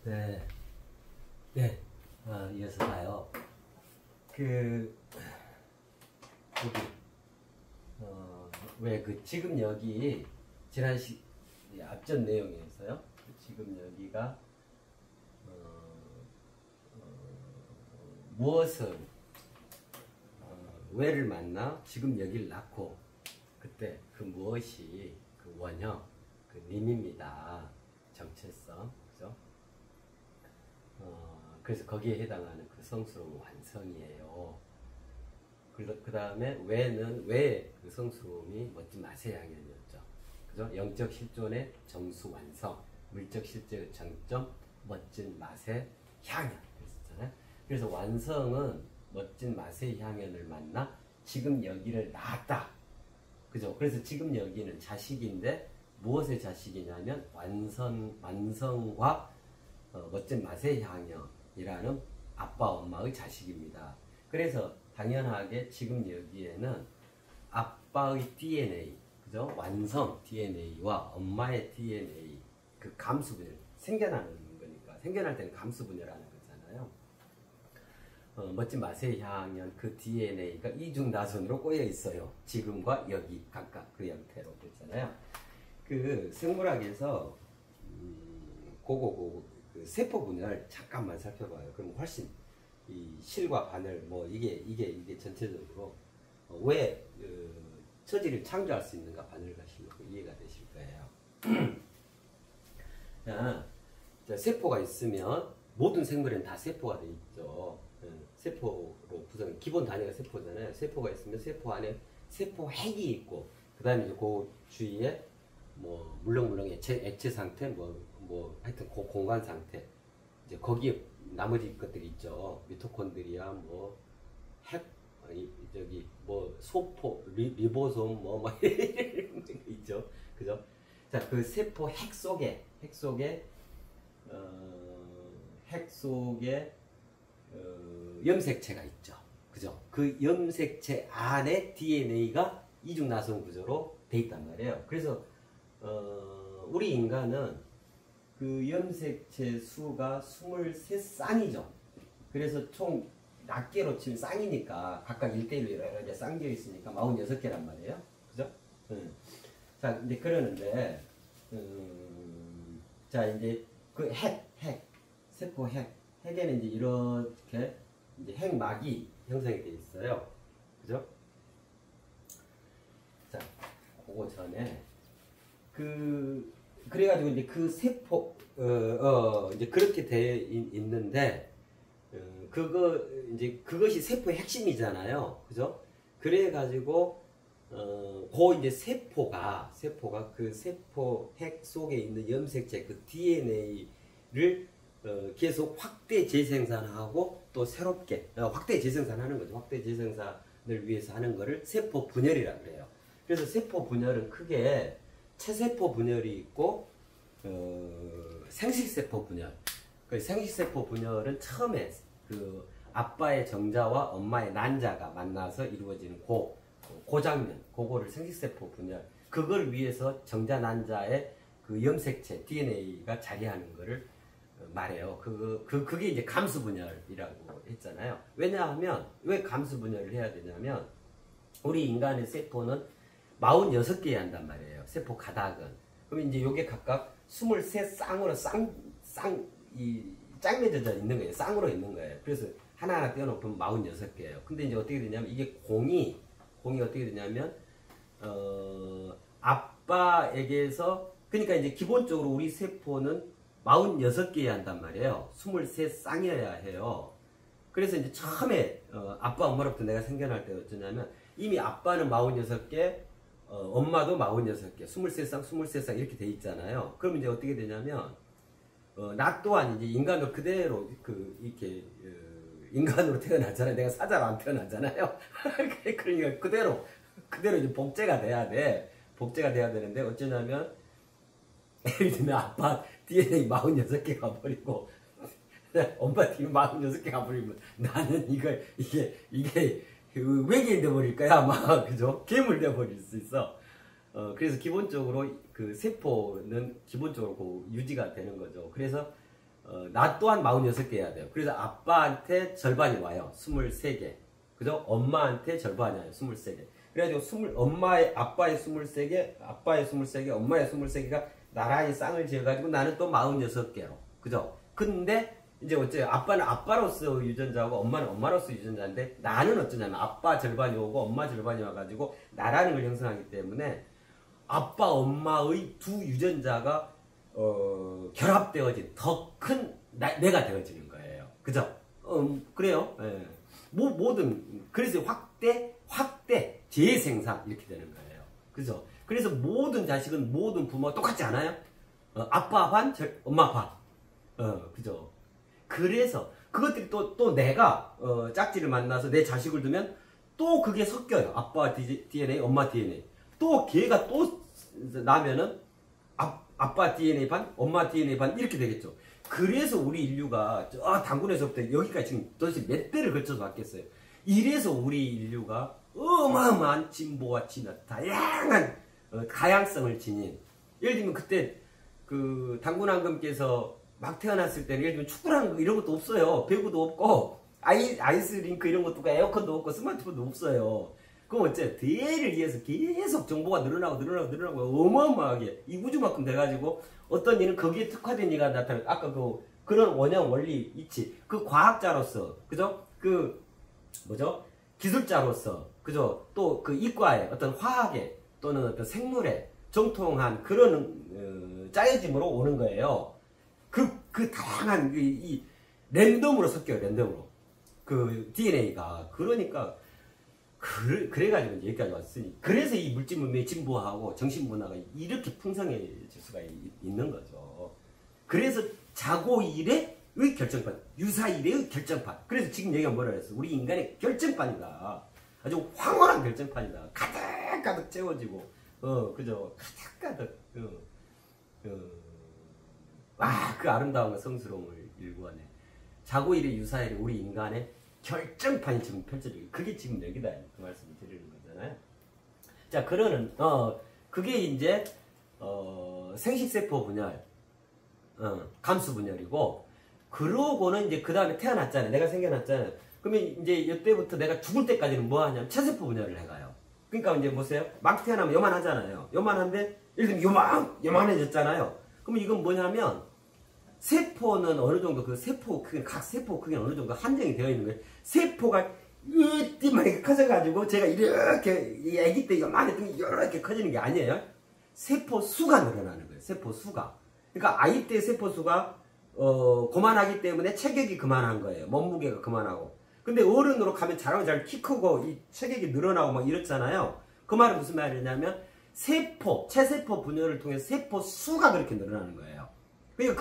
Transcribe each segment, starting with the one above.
네, 네, 이어서 봐요. 그, 여기, 왜 지금 여기, 앞전 내용에서요. 지금 여기가, 무엇을, 왜를 만나 지금 여기를 낳고, 그때 그 무엇이 그 원형, 그 님입니다. 정체성, 그죠? 그래서 거기에 해당하는 그 성스러운 완성이에요. 그 다음에 왜는 왜 그 성스러움이 멋진 맛의 향연이었죠. 그죠? 영적 실존의 정수 완성, 물적 실제의 정점, 멋진 맛의 향연. 그랬었잖아요. 그래서 완성은 멋진 맛의 향연을 만나 지금 여기를 낳았다. 그죠? 그래서 지금 여기는 자식인데 무엇의 자식이냐면 완성과 멋진 맛의 향연이라는 아빠 엄마의 자식입니다. 그래서 당연하게 지금 여기에는 아빠의 DNA, 그죠? 완성 DNA와 엄마의 DNA, 그 감수분열, 생겨나는 거니까, 생겨날 때는 감수분열하는 거잖아요. 멋진 맛의 향연, 그 DNA가 이중나선으로 꼬여 있어요. 지금과 여기 각각 그 형태로 그랬잖아요. 그 생물학에서 그 세포 분열 잠깐만 살펴봐요. 그럼 훨씬 이 실과 바늘 뭐 이게 전체적으로 왜 처지를 창조할 수 있는가 바늘과 실로 이해가 되실 거예요. 자, 세포가 있으면 모든 생물은 다 세포가 돼 있죠. 세포로 구성, 기본 단위가 세포잖아요. 세포가 있으면 세포 안에 세포 핵이 있고, 그 다음에 이제 그 주위에 뭐 물렁물렁 액체 상태, 뭐 하여튼 그 공간 상태, 이제 거기에 나머지 것들이 있죠. 미토콘드리아, 뭐 핵, 저기 뭐 소포, 리보솜, 뭐 이런 게 있죠. 그죠? 자, 그 세포 핵 속에 염색체가 있죠. 그죠? 그 염색체 안에 DNA가 이중나선 구조로 돼 있단 말이에요. 그래서 우리 인간은 그 염색체 수가 23쌍이죠. 그래서 총 낱개로 치면 쌍이니까 각각 1대1로 이렇게 쌍겨 있으니까 46개란 말이에요. 그죠? 자, 이제 그러는데 자, 이제 그 세포 핵에는 이제 이렇게 이제 핵막이 형성이 되어 있어요. 그죠? 자, 그거 전에 그래가지고 이제 그 세포 이제 그렇게 되어 있는데 그것이 세포의 핵심이잖아요. 그죠? 그래가지고 그 이제 세포가 그 세포 핵 속에 있는 염색체 그 DNA를 계속 확대 재생산하고 또 새롭게 확대 재생산하는 거죠. 확대 재생산을 위해서 하는 거를 세포 분열이라고 그래요. 그래서 세포 분열은 크게 체세포 분열이 있고 생식세포 분열. 그 생식세포 분열은 처음에 그 아빠의 정자와 엄마의 난자가 만나서 이루어지는 그 장면, 그거를 생식세포 분열. 그걸 위해서 정자 난자의 그 염색체 DNA가 자리하는 거를 말해요. 그게 이제 감수분열이라고 했잖아요. 왜냐하면 왜 감수분열을 해야 되냐면 우리 인간의 세포는 46개 한단 말이에요. 세포 가닥은. 그럼 이제 요게 각각 23쌍으로 짱매져져 있는 거예요. 쌍으로 있는 거예요. 그래서 하나하나 떼어놓으면 46개예요. 근데 이제 어떻게 되냐면 이게 공이 어떻게 되냐면 아빠에게서 그러니까 이제 기본적으로 우리 세포는 46개여야 한단 말이에요. 23쌍이어야 해요. 그래서 이제 처음에 아빠 엄마로부터 내가 생겨날 때 어쩌냐면 이미 아빠는 46개, 엄마도 46개, 23쌍 이렇게 돼 있잖아요. 그럼 이제 어떻게 되냐면 나 또한 이제 인간으로 그대로 이렇게 인간으로 태어났잖아요. 내가 사자로 안 태어났잖아요. 그러니까 그대로 이제 복제가 돼야 돼. 복제가 돼야 되는데 어쩌냐면 예를 들면 아빠 DNA 46개 가버리고 엄마 DNA 46개 가버리면 나는 이게 외계인 돼버릴 거야 아마. 그죠? 괴물 돼버릴 수 있어. 그래서 기본적으로 그 세포는 기본적으로 유지가 되는 거죠. 그래서 나 또한 46개 해야 돼요. 그래서 아빠한테 절반이 와요. 23개. 그죠? 엄마한테 절반이 와요. 23개. 그래가지고 아빠의 23개, 엄마의 23개가 나란히 쌍을 지어가지고 나는 또 46개로. 그죠? 근데 이제 어째요? 아빠는 아빠로서 유전자고 엄마는 엄마로서 유전자인데 나는 어쩌냐면 아빠 절반이 오고 엄마 절반이 와가지고 나라는 걸 형성하기 때문에 아빠, 엄마의 두 유전자가 결합되어진 더 큰 내가 되어지는 거예요. 그죠? 그래요. 예. 그래서 확대, 재생산 이렇게 되는 거예요. 그죠? 그래서 모든 자식은 모든 부모가 똑같지 않아요? 아빠 반, 엄마 반. 그죠? 그래서 그것들이 또 내가 짝지를 만나서 내 자식을 두면 또 그게 섞여요. 아빠 DNA, 엄마 DNA. 또 걔가 또 나면은 아빠 DNA 반, 엄마 DNA 반 이렇게 되겠죠. 그래서 우리 인류가 단군에서부터 여기까지 지금 도대체 몇 대를 걸쳐서 왔겠어요. 이래서 우리 인류가 어마어마한 진보와 다양한 다양성을 지닌. 예를 들면 그때 그 단군왕금께서 막 태어났을 때는 예를 들면 축구라는 거 이런 것도 없어요. 배구도 없고 아이스링크 이런 것도 없고 에어컨도 없고 스마트폰도 없어요. 그럼 어째 대를 위해서 계속 정보가 늘어나고 어마어마하게 이 우주만큼 돼가지고 어떤 일은 거기에 특화된 이가 나타나요. 아까 그런 원형 원리 있지. 그 과학자로서 그죠? 그 뭐죠? 기술자로서 그죠? 또 그 이과에 어떤 화학에 또는 어떤 생물에 정통한 그런 짜여짐으로 오는 거예요. 그 다양한 이 랜덤으로 섞여요. 랜덤으로 그 DNA가. 그러니까 그래가지고 이제 여기까지 왔으니. 그래서 이 물질 문명이 진보하고 정신 문화가 이렇게 풍성해질 수가 있는 거죠. 그래서 자고 이래의 결정판, 유사 이래의 결정판. 그래서 지금 얘기가 뭐라 그랬어? 우리 인간의 결정판이다. 아주 황홀한 결정판이다. 가득가득 채워지고, 그죠? 가득가득, 그 아름다움과 성스러움을 일구하네. 자고 이래 유사 이래 우리 인간의 결정판이 지금 펼쳐지고, 그게 지금 여기다 그 말씀을 드리는 거잖아요. 자, 그게 이제, 생식세포 분열, 감수 분열이고, 그러고는 이제 그 다음에 태어났잖아요. 내가 생겨났잖아요. 그러면 이제 이때부터 내가 죽을 때까지는 뭐 하냐면 체세포 분열을 해가요. 그러니까 이제 보세요. 막 태어나면 요만하잖아요. 요만한데, 예를 들면 요만해졌잖아요. 그러면 이건 뭐냐면, 세포는 어느 정도 각 세포 크기는 어느 정도 한정이 되어 있는 거예요. 세포가 이렇게 커져가지고 제가 이렇게 이 아기 때 요만했던 게 이렇게 커지는 게 아니에요. 세포 수가 늘어나는 거예요. 세포 수가. 그러니까 아이 때 세포 수가 그만하기 때문에 체격이 그만한 거예요. 몸무게가 그만하고. 근데 어른으로 가면 자라고 잘 키 크고 이 체격이 늘어나고 막 이렇잖아요. 그 말은 무슨 말이냐면 체세포 분열을 통해 세포 수가 그렇게 늘어나는 거예요. 그러니까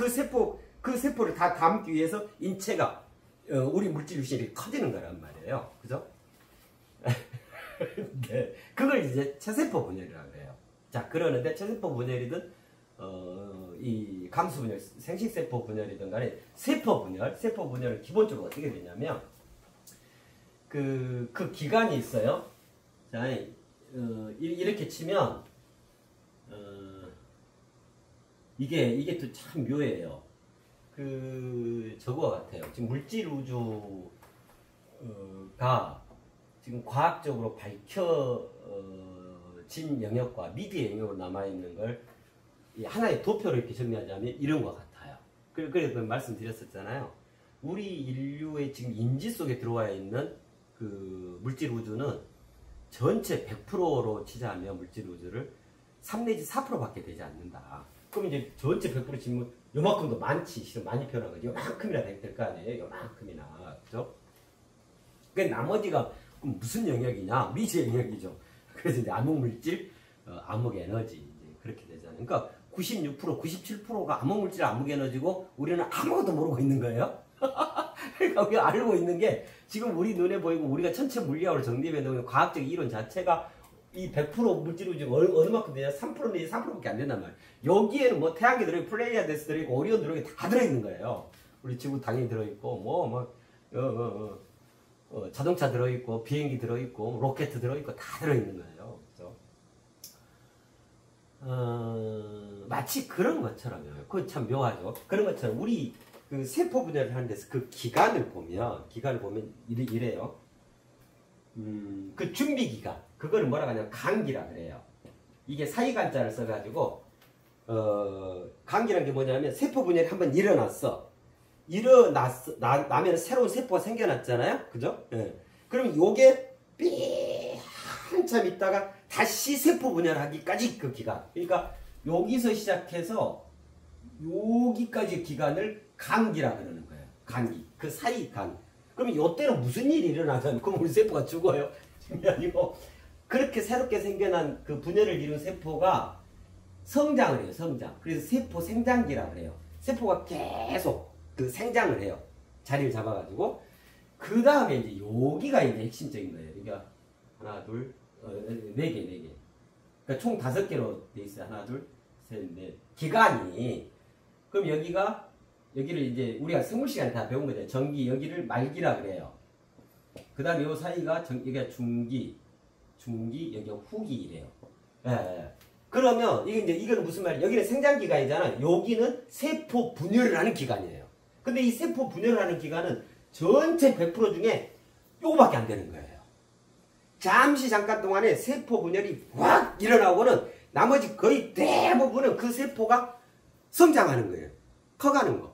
그 세포를 다 담기 위해서 인체가 우리 물질 유실이 커지는 거란 말이에요. 그죠? 네. 그걸 이제 체세포 분열이라고 해요. 자, 그러는데 체세포 분열이든 이 감수 분열, 생식세포 분열이든 간에 세포 분열은 기본적으로 어떻게 되냐면 그 기관이 있어요. 자, 이렇게 치면 이게 또 참 묘해요. 저거와 같아요. 지금 물질 우주가 지금 과학적으로 밝혀진 영역과 미디의 영역으로 남아있는 걸 하나의 도표로 이렇게 정리하자면 이런 것 같아요. 그래서 말씀드렸었잖아요. 우리 인류의 지금 인지 속에 들어와 있는 그 물질 우주는 전체 100%로 치자면 물질 우주를 3 내지 4%밖에 되지 않는다. 그럼 이제 전체 100% 지금 요만큼도 많지. 실은 많이 표현한 요만큼이나 될 거 아니에요. 요만큼이나. 그죠? 그 나머지가 무슨 영역이냐? 미지의 영역이죠. 그래서 이제 암흑물질, 암흑에너지. 이제 그렇게 되잖아요. 그러니까 96%, 97%가 암흑물질, 암흑에너지고 우리는 아무것도 모르고 있는 거예요. 그러니까 우리가 알고 있는 게 지금 우리 눈에 보이고 우리가 전체 물리학으로 정립해 놓은 과학적 이론 자체가 이 100% 물질이 지금 어느 만큼 되냐? 3% 내지 3%밖에 안 된단 말이에요. 여기에는 뭐 태양계 들어있고, 플레이아데스 들어있고, 오리온 들어있고, 다 들어있는 거예요. 우리 지구 당연히 들어있고, 자동차 들어있고, 비행기 들어있고, 로켓 들어있고, 다 들어있는 거예요. 그죠? 마치 그런 것처럼요. 그거 참 묘하죠. 그런 것처럼 우리 그 세포 분열을 하는 데서 그 기간을 보면 이래요. 그 준비 기간, 그거를 뭐라고 하냐면 간기라 그래요. 이게 사이간자를 써가지고 간기란 게 뭐냐면 세포 분열이 한번 나면 새로운 세포가 생겨났잖아요. 그죠? 예. 그럼 요게 한참 있다가 다시 세포 분열하기까지 그 기간. 그러니까 여기서 시작해서 여기까지 기간을 간기라 그러는 거예요. 간기. 그 사이 간. 그러면 요때는 무슨 일이 일어나면 그럼 우리 세포가 죽어요? 아니고 그렇게 새롭게 생겨난 그 분열을 이룬 세포가 성장을 해요. 성장. 그래서 세포 생장기라 그래요. 세포가 계속 그 생장을 해요. 자리를 잡아가지고 그 다음에 이제 여기가 이제 핵심적인 거예요. 그러니까 하나, 둘, 네 개. 그러니까 총 5개로 돼 있어요. 하나, 둘, 셋, 넷. 기간이 그럼 여기를 이제 우리가 생물 시간에 다 배운 거잖아요. 전기, 여기를 말기라 그래요. 그 다음에 요 사이가 여기가 중기, 여기가 후기이래요. 예. 그러면 이거는 무슨 말이에요? 여기는 생장 기간이잖아요. 여기는 세포 분열을 하는 기간이에요. 근데 이 세포 분열을 하는 기간은 전체 100% 중에 요거밖에 안 되는 거예요. 잠깐 동안에 세포 분열이 확 일어나고는 나머지 거의 대부분은 그 세포가 성장하는 거예요. 커가는 거.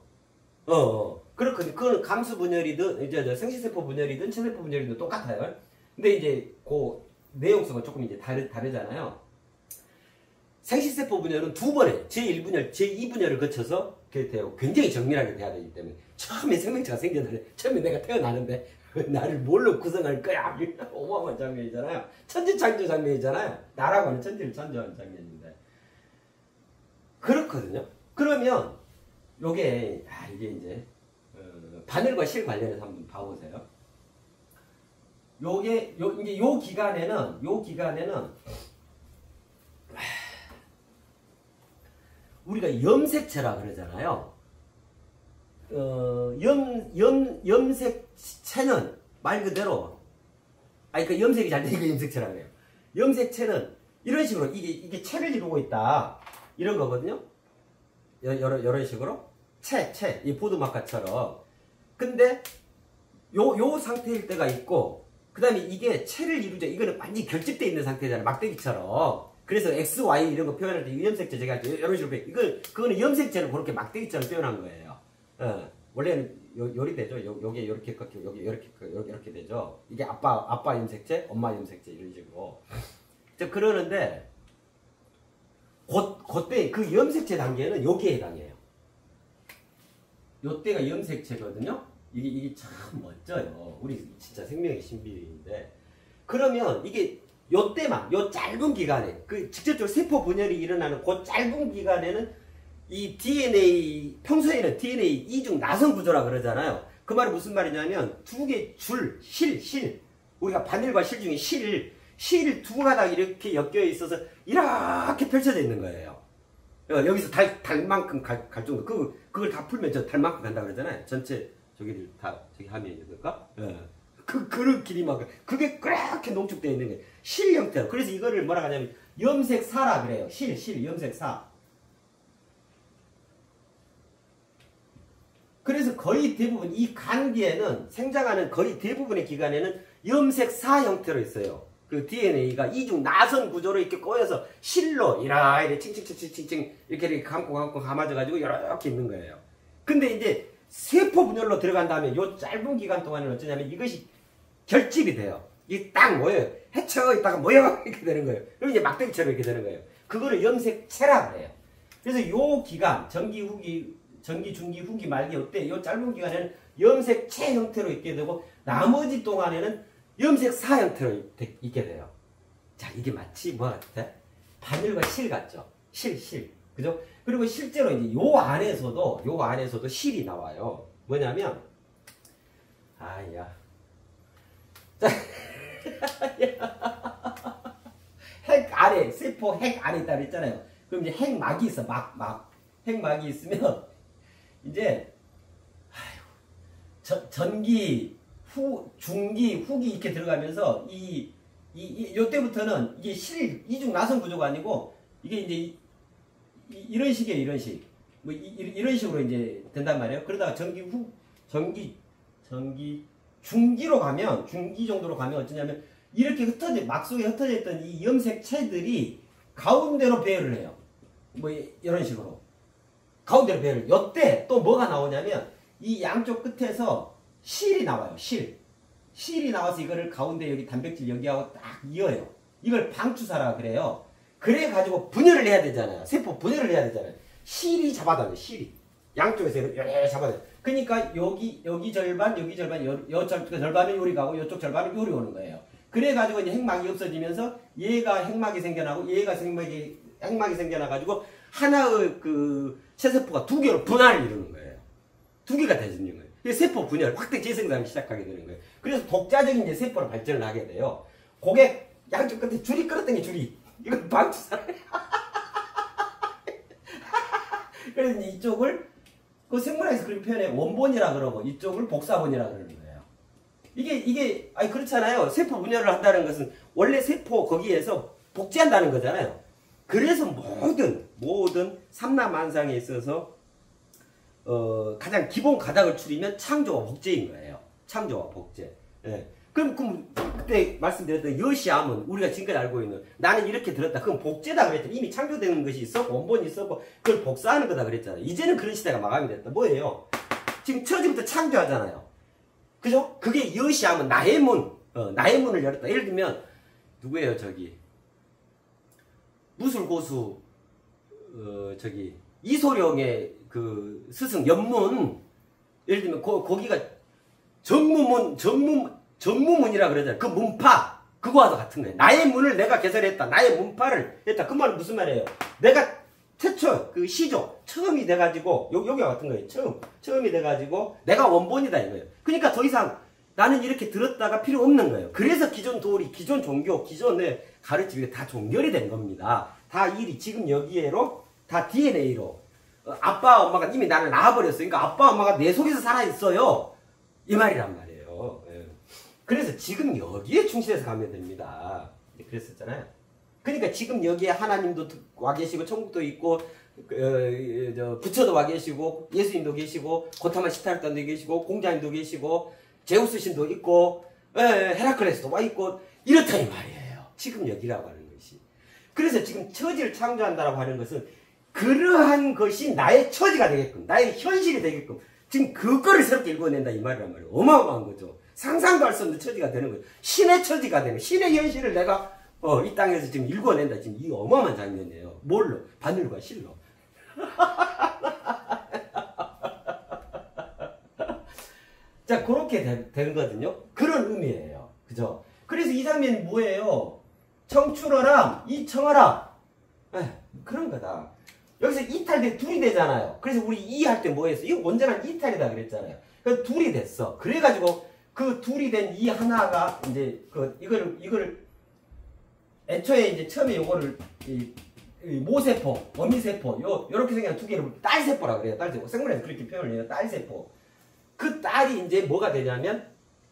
그렇거든요. 그거는 감수 분열이든, 이제 생식세포 분열이든, 체세포 분열이든 똑같아요. 근데 이제 그 내용성은 조금 이제 다르잖아요. 생식세포 분열은 2번에 제1분열, 제2분열을 거쳐서 굉장히 정밀하게 돼야 되기 때문에 처음에 생명체가 생겨나는데 처음에 내가 태어나는데 나를 뭘로 구성할 거야? 어마어마한 장면이잖아요. 천지창조 장면이잖아요. 나라고 하는 천지를 창조하는 장면인데 그렇거든요. 그러면 이게 이제 바늘과 실 관련해서 한번 봐보세요. 이제 요 기간에는 우리가 염색체라 그러잖아요. 염색체는 말 그대로, 그러니까 염색이 잘 되니까 염색체라 그래요. 염색체는 이런 식으로 이게 체를 이루고 있다. 이런 거거든요. 이런 식으로. 이 보드마카처럼. 근데 요 상태일 때가 있고, 그 다음에 이게 체를 이루죠. 이거는 완전히 결집되어 있는 상태잖아요. 막대기처럼. 그래서 X, Y 이런 거 표현할 때 염색체 제가 이런 식으로 그거는 염색체를 그렇게 막대기처럼 표현한 거예요. 원래는 요리 되죠. 요게 요렇게 꺾이고 요게 요렇게 되죠. 이게 아빠 염색체, 엄마 염색체 이런 식으로. 그러는데 그때 그 염색체 단계는 여기에 해당해요. 요때가 염색체거든요. 이게 참 멋져요. 우리 진짜 생명의 신비인데. 그러면 이게 요때만, 요 짧은 기간에, 직접적으로 세포 분열이 일어나는 그 짧은 기간에는 이 DNA, 평소에는 DNA 이중 나선 구조라 그러잖아요. 그 말은 무슨 말이냐면, 2개 실, 우리가 바늘과 실 중에 실 2가닥 이렇게 엮여 있어서 이렇게 펼쳐져 있는 거예요. 여기서 달만큼 갈 정도. 그걸 다 풀면 저 달만큼 간다 그러잖아요. 전체, 저기 하면 있을까? 그런 길이만큼. 그게 그렇게 농축되어 있는 거예요. 실 형태로. 그래서 이거를 뭐라 하냐면, 염색사라 그래요. 염색사. 그래서 거의 대부분 이 간기에는 생장하는 거의 대부분의 기간에는 염색사 형태로 있어요. 그 DNA가 이중 나선 구조로 이렇게 꼬여서 실로 이렇게 칭칭칭칭칭 이렇게 감고 감아져가지고 이렇게 있는 거예요. 근데 이제 세포 분열로 들어간 다음에 요 짧은 기간 동안은 어쩌냐면 이것이 결집이 돼요. 이게 딱 모여요. 헤쳐 있다가 모여 이렇게 되는 거예요. 그럼 이제 막대기처럼 이렇게 되는 거예요. 그거를 염색체라 그래요. 그래서 요 기간 전기, 중기, 후기, 말기 요때 요 짧은 기간에는 염색체 형태로 있게 되고 나머지 동안에는 염색사 형태로 있게 돼요. 자, 이게 마치 뭐 같아? 바늘과 실 같죠? 실. 그죠? 그리고 실제로 이제 요 안에서도 실이 나와요. 뭐냐면, 핵 아래, 세포 핵 아래 있다 그랬잖아요. 그럼 이제 핵막이 있어, 핵막이 있으면, 이제, 전기, 중기, 후기 이렇게 들어가면서, 요때부터는 이게 이중 나선 구조가 아니고, 이게 이제, 이런 식이에요, 이런 식. 뭐 이런 식으로 이제 된단 말이에요. 그러다가 전기 중기로 가면, 중기 정도로 가면 어쩌냐면 이렇게 막 속에 흩어져 있던 이 염색체들이 가운데로 배열을 해요. 뭐 이런 식으로 가운데로 배열. 이때 또 뭐가 나오냐면 이 양쪽 끝에서 실이 나와요. 실이 나와서 이거를 가운데 여기 단백질 여기하고 딱 이어요. 이걸 방추사라 그래요. 그래 가지고 분열을 해야 되잖아요. 세포 분열을 해야 되잖아요. 실이 잡아다녀요. 실이 양쪽에서 이렇게 잡아다녀요. 그러니까 여기 절반 요 절반은 요리 가고 요쪽 절반은 요리 오는 거예요. 그래 가지고 이제 핵막이 없어지면서 얘가 핵막이 생겨나고 얘가 핵막이 생겨나가지고 하나의 그 세세포가 두 개로 분할을 이루는 거예요. 두 개가 되는 거예요. 이 세포 분열, 확대 재생산을 시작하게 되는 거예요. 그래서 독자적인 이제 세포로 발전을 하게 돼요. 그게 양쪽 끝에 줄이 끌었더니 줄이 이걸 방추사래. 그래서 이쪽을 그 생물학에서 그렇게 표현해 원본이라 그러고 이쪽을 복사본이라 그러는 거예요. 이게 아니 그렇잖아요. 세포 분열을 한다는 것은 원래 세포 거기에서 복제한다는 거잖아요. 그래서 모든 삼라만상에 있어서 가장 기본 가닥을 추리면 창조와 복제인 거예요. 창조와 복제. 예. 그럼 그때 말씀드렸던 여시암은 우리가 지금까지 알고 있는 나는 이렇게 들었다. 그건 복제다 그랬잖아요. 이미 창조되는 것이 있었고 원본이 있었고 그걸 복사하는 거다 그랬잖아요. 이제는 그런 시대가 마감이 됐다. 뭐예요? 지금 처지부터 창조하잖아요. 그죠? 그게 여시암은 나의 문, 나의 문을 열었다. 예를 들면 누구예요? 저기 무술고수 이소룡의 그 스승 연문, 예를 들면 거기가 정무문이라 그러잖아요. 그 문파 그거와도 같은 거예요. 나의 문을 내가 개설했다. 나의 문파를 했다. 그 말은 무슨 말이에요? 내가 최초 그 시조 처음이 돼가지고 여기와 같은 거예요. 처음이 돼가지고 내가 원본이다 이거예요. 그러니까 더 이상 나는 이렇게 들었다가 필요 없는 거예요. 그래서 기존 도리, 기존 종교, 기존의 가르치기가 다 종결이 된 겁니다. 다 일이 지금 여기에로 다 DNA로 아빠 엄마가 이미 나를 낳아버렸어요. 그러니까 아빠 엄마가 내 속에서 살아있어요. 이 말이란 말이에요. 예. 그래서 지금 여기에 충실해서 가면 됩니다. 그랬었잖아요. 그러니까 지금 여기에 하나님도 와 계시고 천국도 있고 부처도 와 계시고 예수님도 계시고 고타마 시타르단도 계시고 공자님도 계시고 제우스 신도 있고 헤라클레스도 와 있고 이렇다 이 말이에요. 지금 여기라고 하는 것이. 그래서 지금 처지를 창조한다라고 하는 것은 그러한 것이 나의 처지가 되게끔 나의 현실이 되게끔 지금 그거를 새롭게 읽어낸다 이 말이란 말이에요. 어마어마한 거죠. 상상도 할 수 없는 처지가 되는 거예요. 신의 처지가 되는 신의 현실을 내가 이 땅에서 지금 읽어낸다. 지금 이 어마어마한 장면이에요. 뭘로? 바늘과 실로. 자, 그렇게 되는 거거든요. 그런 의미예요. 그죠? 그래서 이 장면이 뭐예요? 청출어람, 이청어람. 그런 거다. 여기서 이탈돼 둘이 되잖아요. 그래서 우리 이 할 때 뭐 했어? 이거 온전한 이탈이다 그랬잖아요. 그래서 둘이 됐어. 그래가지고 그 둘이 된 이 하나가 이제 이걸 애초에 이제 처음에 요거를 이 모세포, 어미세포 요렇게 생긴 두 개를 딸세포라 그래요. 딸세포. 생물에서 그렇게 표현을 해요. 딸세포. 그 딸이 이제 뭐가 되냐면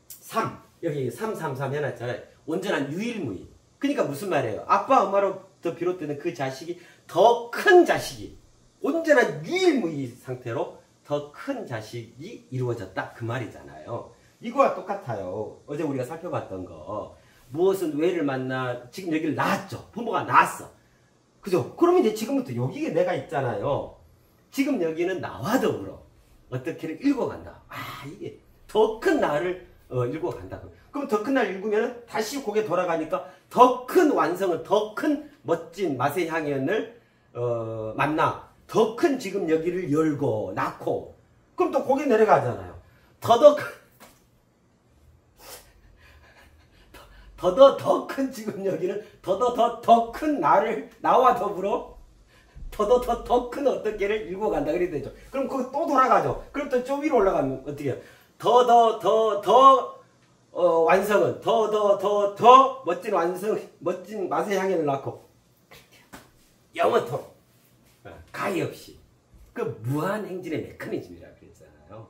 3. 여기 333 해놨잖아요. 온전한 유일무이. 그러니까 무슨 말이에요? 아빠 엄마로부터 비롯되는 그 자식이 더 큰 자식이 온전한 유일무이 상태로 더 큰 자식이 이루어졌다. 그 말이잖아요. 이거와 똑같아요. 어제 우리가 살펴봤던 거. 무엇은 왜를 만나 지금 여기를 낳았죠. 부모가 낳았어. 그죠? 그러면 이제 지금부터 여기에 내가 있잖아요. 지금 여기는 나와 더불어 어떻게를 읽어간다. 이게 더 큰 나를 읽어간다. 그럼 더 큰 나를 읽으면 다시 거기에 돌아가니까 더 큰 완성을, 더 큰 멋진 맛의 향연을 만나. 더 큰 지금 여기를 열고 낳고 그럼 또 거기에 내려가잖아요. 더 큰 지금 여기는 더 큰 나를 나와 더불어 더 큰 어떤 개를 읽어간다 그래야 되죠. 그럼 그거 또 돌아가죠. 그럼 또 저 위로 올라가면 어떻게 해요? 완성은 더 멋진 완성 멋진 맛의 향연을 낳고 영원토록 가히 없이 그 무한 행진의 메커니즘이라 그랬잖아요.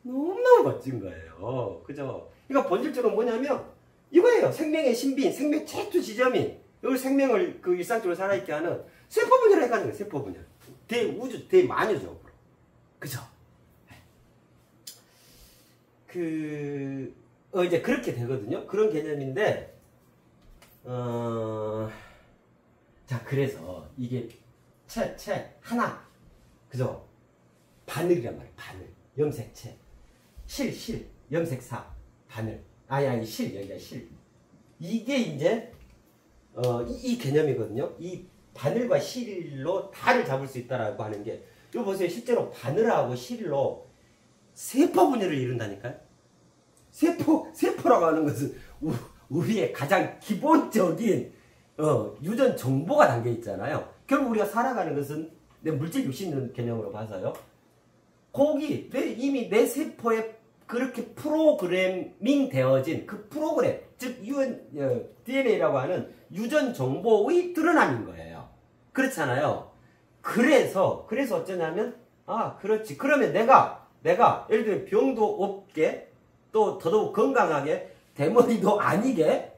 너무너무 멋진 거예요. 그죠? 그러니까 본질적으로 뭐냐면 이거예요. 생명의 신비인, 생명 최초 지점인, 여기 생명을 그 일상적으로 살아있게 하는 세포분열을 해가는 거예요. 세포분열. 대우주, 대만유적으로. 그죠? 이제 그렇게 되거든요. 그런 개념인데, 자, 그래서 이게 채 하나. 그죠? 바늘이란 말이에요. 바늘. 염색채. 실. 염색사. 바늘. 아니, 실. 여기가 실. 이게 이제, 이 개념이거든요. 이 바늘과 실로 달을 잡을 수 있다라고 하는 게, 이거 보세요. 실제로 바늘하고 실로 세포 분열을 이룬다니까요. 세포라고 하는 것은 우리의 가장 기본적인 유전 정보가 담겨 있잖아요. 결국 우리가 살아가는 것은 내 물질 육신 개념으로 봐서요. 거기 이미 내 세포에 그렇게 프로그래밍 되어진 그 프로그램, 즉 DNA라고 하는 유전 정보의 드러남인 거예요. 그렇잖아요. 그래서 어쩌냐면, 그렇지. 그러면 내가 예를 들면 병도 없게, 또 더더욱 건강하게, 대머리도 아니게,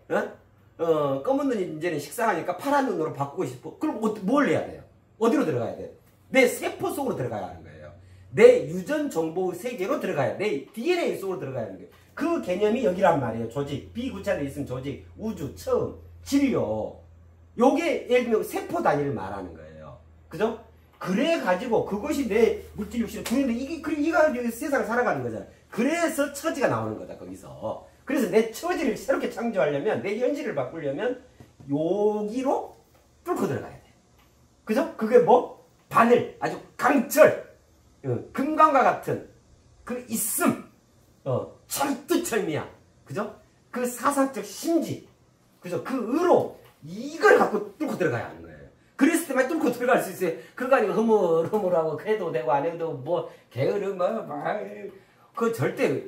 검은 눈이 이제는 식상하니까 파란 눈으로 바꾸고 싶어. 그럼 뭘 해야 돼요? 어디로 들어가야 돼요? 내 세포 속으로 들어가야 하는 거예요. 내 유전 정보 세계로 들어가야, 내 DNA 속으로 들어가야 하는 거예요. 그 개념이 여기란 말이에요. 조직, 비구체로 있으면 조직, 우주, 처음, 진료. 요게 예를 들면 세포 단위를 말하는 거예요. 그죠? 그래가지고 그것이 내 물질 육신을 두는데 이가 세상을 살아가는 거잖아요. 그래서 처지가 나오는 거다, 거기서. 그래서 내 처지를 새롭게 창조하려면, 내 현실을 바꾸려면 여기로 뚫고 들어가야 돼. 그죠? 그게 뭐? 바늘, 아주 강철, 금강과 같은 그 있음, 철두철미야. 그죠? 그 사상적 심지, 그죠? 그 의로 이걸 갖고 뚫고 들어가야 하는 거예요. 그랬을 때만 뚫고 들어갈 수 있어요. 그거 아니고 허물하고 해도 되고 안 해도 뭐 게으름 그 절대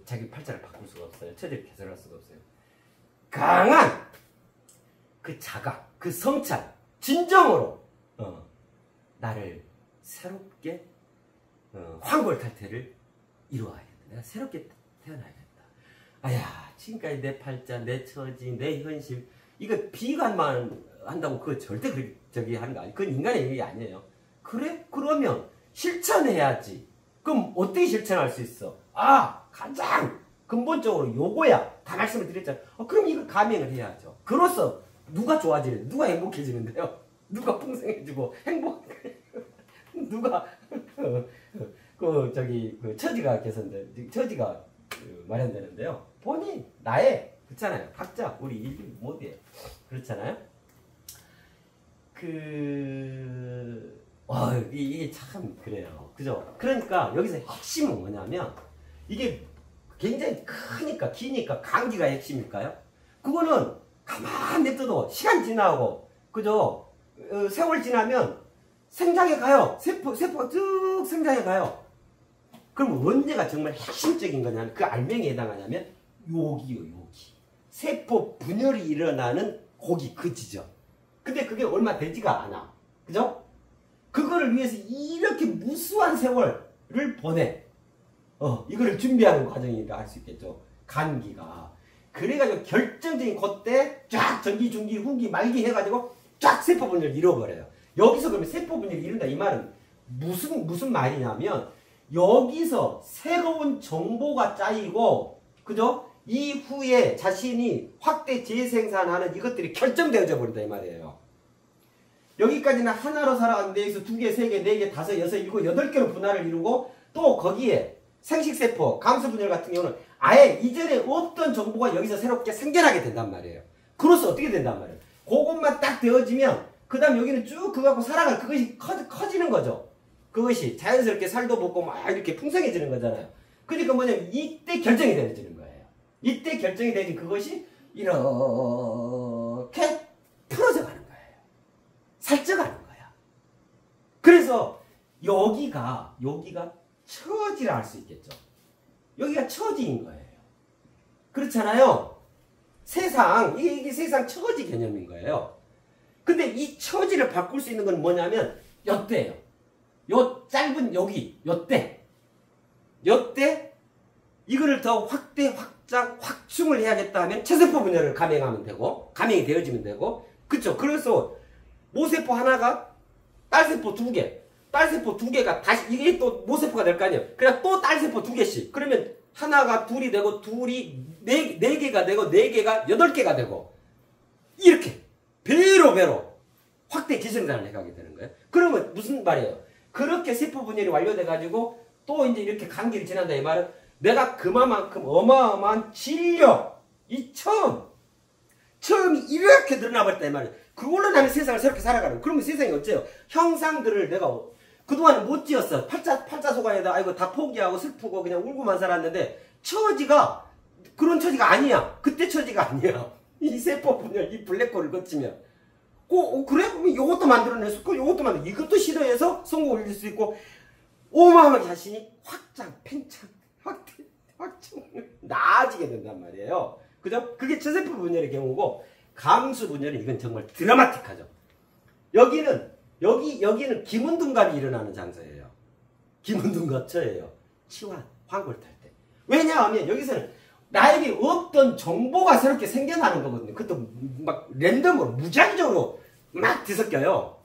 자기 팔자를 바꿀 수가 없어요. 처지를 개선할 수가 없어요. 강한 그 자각, 그 성찰, 진정으로 나를 새롭게 황골탈퇴를 이루어야겠다. 내가 새롭게 태어나야겠다. 지금까지 내 팔자, 내 처지, 내 현실 이거 비관만 한다고 그거 절대 저기 하는 거 아니에요. 그건 인간의 일이 아니에요. 그래? 그러면 실천해야지. 그럼 어떻게 실천할 수 있어? 가장 근본적으로 요거야. 다 말씀을 드렸잖아요. 그럼 이걸 감행을 해야죠. 그로써 누가 좋아지는데, 누가 행복해지는데요? 누가 풍성해지고 누가 처지가 개선돼, 처지가 마련되는데요. 본인, 나의, 그렇잖아요. 각자, 우리 인류 모두에 그렇잖아요. 이게 참 그래요. 그죠? 그러니까 여기서 핵심은 뭐냐면, 이게 굉장히 크니까, 기니까, 강기가 핵심일까요? 그거는 가만 냅둬도 시간 지나고, 그죠? 세월 지나면 생장해 가요. 세포가 쭉 생장해 가요. 그럼 언제가 정말 핵심적인 거냐면, 그 알맹이에 해당하냐면, 여기요, 여기. 세포 분열이 일어나는 거기, 그 지점. 근데 그게 얼마 되지가 않아. 그죠? 그거를 위해서 이렇게 무수한 세월을 보내. 이거를 준비하는 과정이라 할 수 있겠죠. 간기가. 그래가지고 결정적인 그때 쫙 전기, 중기, 후기, 말기 해가지고 쫙 세포 분열을 이뤄버려요. 여기서 그러면 세포 분열을 이룬다. 이 말은 무슨 말이냐면, 여기서 새로운 정보가 짜이고, 그죠? 이후에 자신이 확대 재생산하는 이것들이 결정되어져 버린다. 이 말이에요. 여기까지는 하나로 살아갔는데, 여기서 2개, 3개, 4개, 5, 6, 7, 8개로 분할을 이루고, 또 거기에 생식세포, 감수분열 같은 경우는 아예 이전에 없던 정보가 여기서 새롭게 생겨나게 된단 말이에요. 그로서 어떻게 된단 말이에요. 그것만 딱 되어지면, 그 다음 여기는 쭉 그거 갖고 살아갈 그것이 커지는 거죠. 그것이 자연스럽게 살도 먹고 막 이렇게 풍성해지는 거잖아요. 그러니까 뭐냐면, 이때 결정이 되어지는 거예요. 이때 결정이 되어진 그것이 이렇게 풀어져 가는 거예요. 살쪄가는 거야. 그래서 여기가 처지라 할 수 있겠죠. 여기가 처지인 거예요. 그렇잖아요. 이게 세상 처지 개념인 거예요. 근데 이 처지를 바꿀 수 있는 건 뭐냐면 요때예요. 요 짧은 여기 요때 이거를 더 확대, 확장, 확충을 해야겠다 하면 체세포 분열을 감행하면 되고, 감행이 되어지면 되고, 그쵸? 그래서 모세포 하나가 딸세포 2개, 딸세포 2개가 다시 이게 또 모세포가 될 거 아니에요. 그냥 또 딸세포 2개씩. 그러면 하나가 둘이 되고 둘이 네 개가 되고 4개가 8개가 되고 이렇게 배로 확대 기생산을 해가게 되는 거예요. 그러면 무슨 말이에요? 그렇게 세포 분열이 완료돼가지고 또 이제 이렇게 간기를 지난다 이 말은 내가 그만큼 어마어마한 진력 이 처음이 이렇게 늘어나버렸다 이 말이에요. 그걸로 나는 세상을 새롭게 살아가는. 그러면 세상이 어째요? 형상들을 내가 그동안 못 지었어. 팔자소관에다 아이고 다 포기하고 슬프고 그냥 울고만 살았는데 처지가 그런 처지가 아니야. 그때 처지가 아니야. 이 세포 분열 이 블랙홀을 거치면 그래? 그럼 이것도 만들어냈었고 이것도 이것도 시도해서 성공을 올릴 수 있고 어마어마하게 자신이 확장, 팽창, 확장 나아지게 된단 말이에요. 그죠? 그게 저세포 분열의 경우고 감수 분열은 이건 정말 드라마틱하죠. 여기는 기문둔갑이 일어나는 장소예요. 기문둔갑처예요. 치환, 황골 탈 때. 왜냐하면 여기서는 나에게 없던 정보가 새롭게 생겨나는 거거든요. 그것도 막 랜덤으로 무작위적으로 막 뒤섞여요.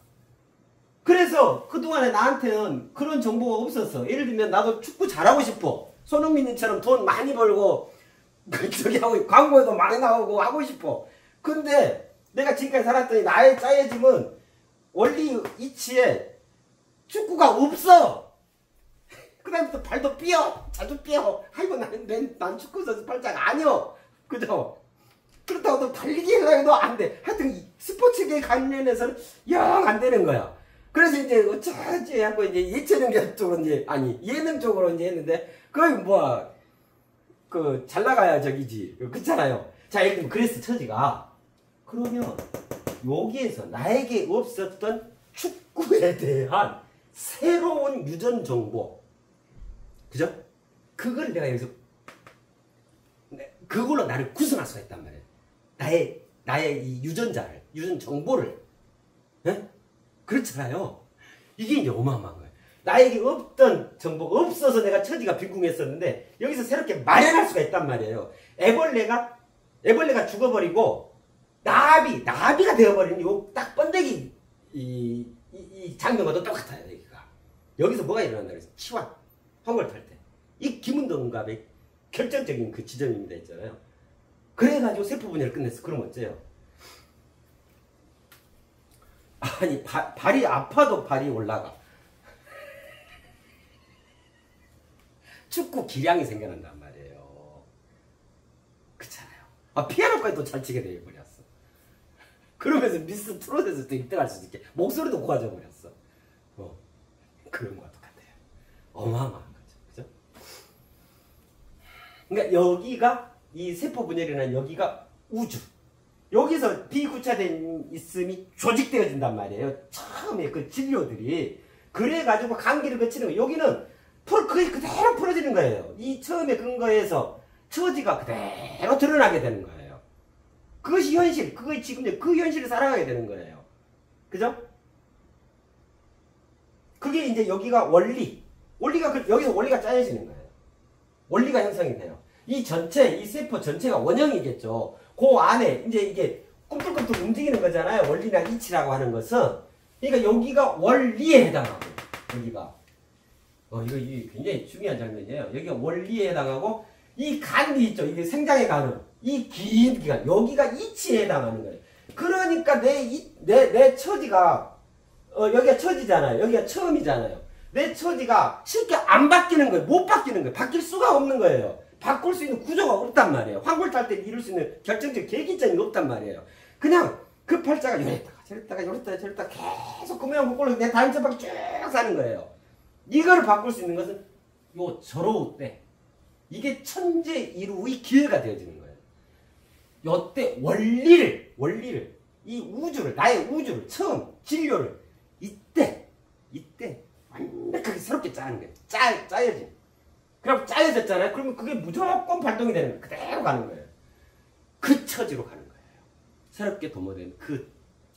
그래서 그동안에 나한테는 그런 정보가 없었어. 예를 들면 나도 축구 잘하고 싶어. 손흥민처럼 돈 많이 벌고 저기 하고 광고에도 많이 나오고 하고 싶어. 근데 내가 지금까지 살았더니 나의 짜여짐은 원리 이치에 축구가 없어. 그 다음부터 발도 삐어. 자주 삐어. 아이고 난 축구선수 팔자가 아니여. 그죠? 그렇다고 또 달리기 해도 안 돼. 하여튼 스포츠계 관련해서는 영 안 되는 거야. 그래서 이제 어쩌지 하고 이제 예체능 쪽으로 이제 아니 예능 쪽으로 이제 했는데 거의 뭐 그 잘 나가야 저기지 그렇잖아요. 자 예를 들면 그레스 처지가 그러면 여기에서 나에게 없었던 축구에 대한 새로운 유전 정보 그죠? 그걸 내가 여기서 그걸로 나를 구성할 수가 있단 말이에요. 나의 이 유전자를 유전 정보를 네? 그렇잖아요. 이게 이제 어마어마한 거예요. 나에게 없던 정보 없어서 내가 처지가 빈궁했었는데 여기서 새롭게 마련할 수가 있단 말이에요. 애벌레가 죽어버리고 나비가 되어버리는 요 딱 번데기 이 장면과도 똑같아요. 여기서 뭐가 일어난다 그래서 치환 황골 탈 때 이 기문둔갑의 결정적인 그 지점입니다 있잖아요. 그래가지고 세포 분열을 끝냈어. 그럼 어째요? 아니 발이 아파도 발이 올라가. 축구 기량이 생겨난단 말이에요. 그렇잖아요. 피아노까지 또 잘 치게 되어버렸어. 그러면서 미스 트롯에서 또 1등 할 수 있게 목소리도 고와져 버렸어. 그런 거와 똑같아요. 어마어마한 거죠. 그죠? 그러니까 여기가 이 세포 분열이라는 여기가 우주. 여기서 비구차된 있음이 조직되어진단 말이에요. 처음에 그 진료들이. 그래가지고 감기를 거치는 거예요. 여기는 그게 그대로 풀어지는 거예요. 이 처음에 근거에서 처지가 그대로 드러나게 되는 거예요. 그것이 현실. 그것이 지금 그 현실을 살아가게 되는 거예요. 그죠? 그게 이제 여기가 원리가 여기서 원리가 짜여지는 거예요. 원리가 형성이 돼요. 이 세포 전체가 원형이겠죠. 그 안에 이제 이게 꿈틀꿈틀 움직이는 거잖아요. 원리나 이치라고 하는 것은. 그러니까 여기가 원리에 해당하고, 여기가. 이게 굉장히 중요한 장면이에요. 여기가 원리에 해당하고, 이 간이 있죠. 이게 생장의 간은. 이 긴 기간. 여기가 이치에 해당하는 거예요. 그러니까 내 처지가, 여기가 처지잖아요. 여기가 처음이잖아요. 내 처지가 쉽게 안 바뀌는 거예요. 못 바뀌는 거예요. 바뀔 수가 없는 거예요. 바꿀 수 있는 구조가 없단 말이에요. 황골 탈 때 이룰 수 있는 결정적 계기점이 없단 말이에요. 그냥 그 팔자가 요랬다가 계속 그 모양 바꾸고 내 다음 짝밖에 쭉 사는 거예요. 이거를 바꿀 수 있는 것은 요 절호 때 이게 천재 이루의 기회가 되어지는 거예요. 요때 원리를 이 우주를 나의 우주를 처음 진료를 이때 완벽하게 새롭게 짜는 거예요. 짜여진. 그럼 짜여졌잖아요. 그러면 그게 무조건 발동이 되는 거예요. 그대로 가는 거예요. 그 처지로 가는 거예요. 새롭게 도모된 그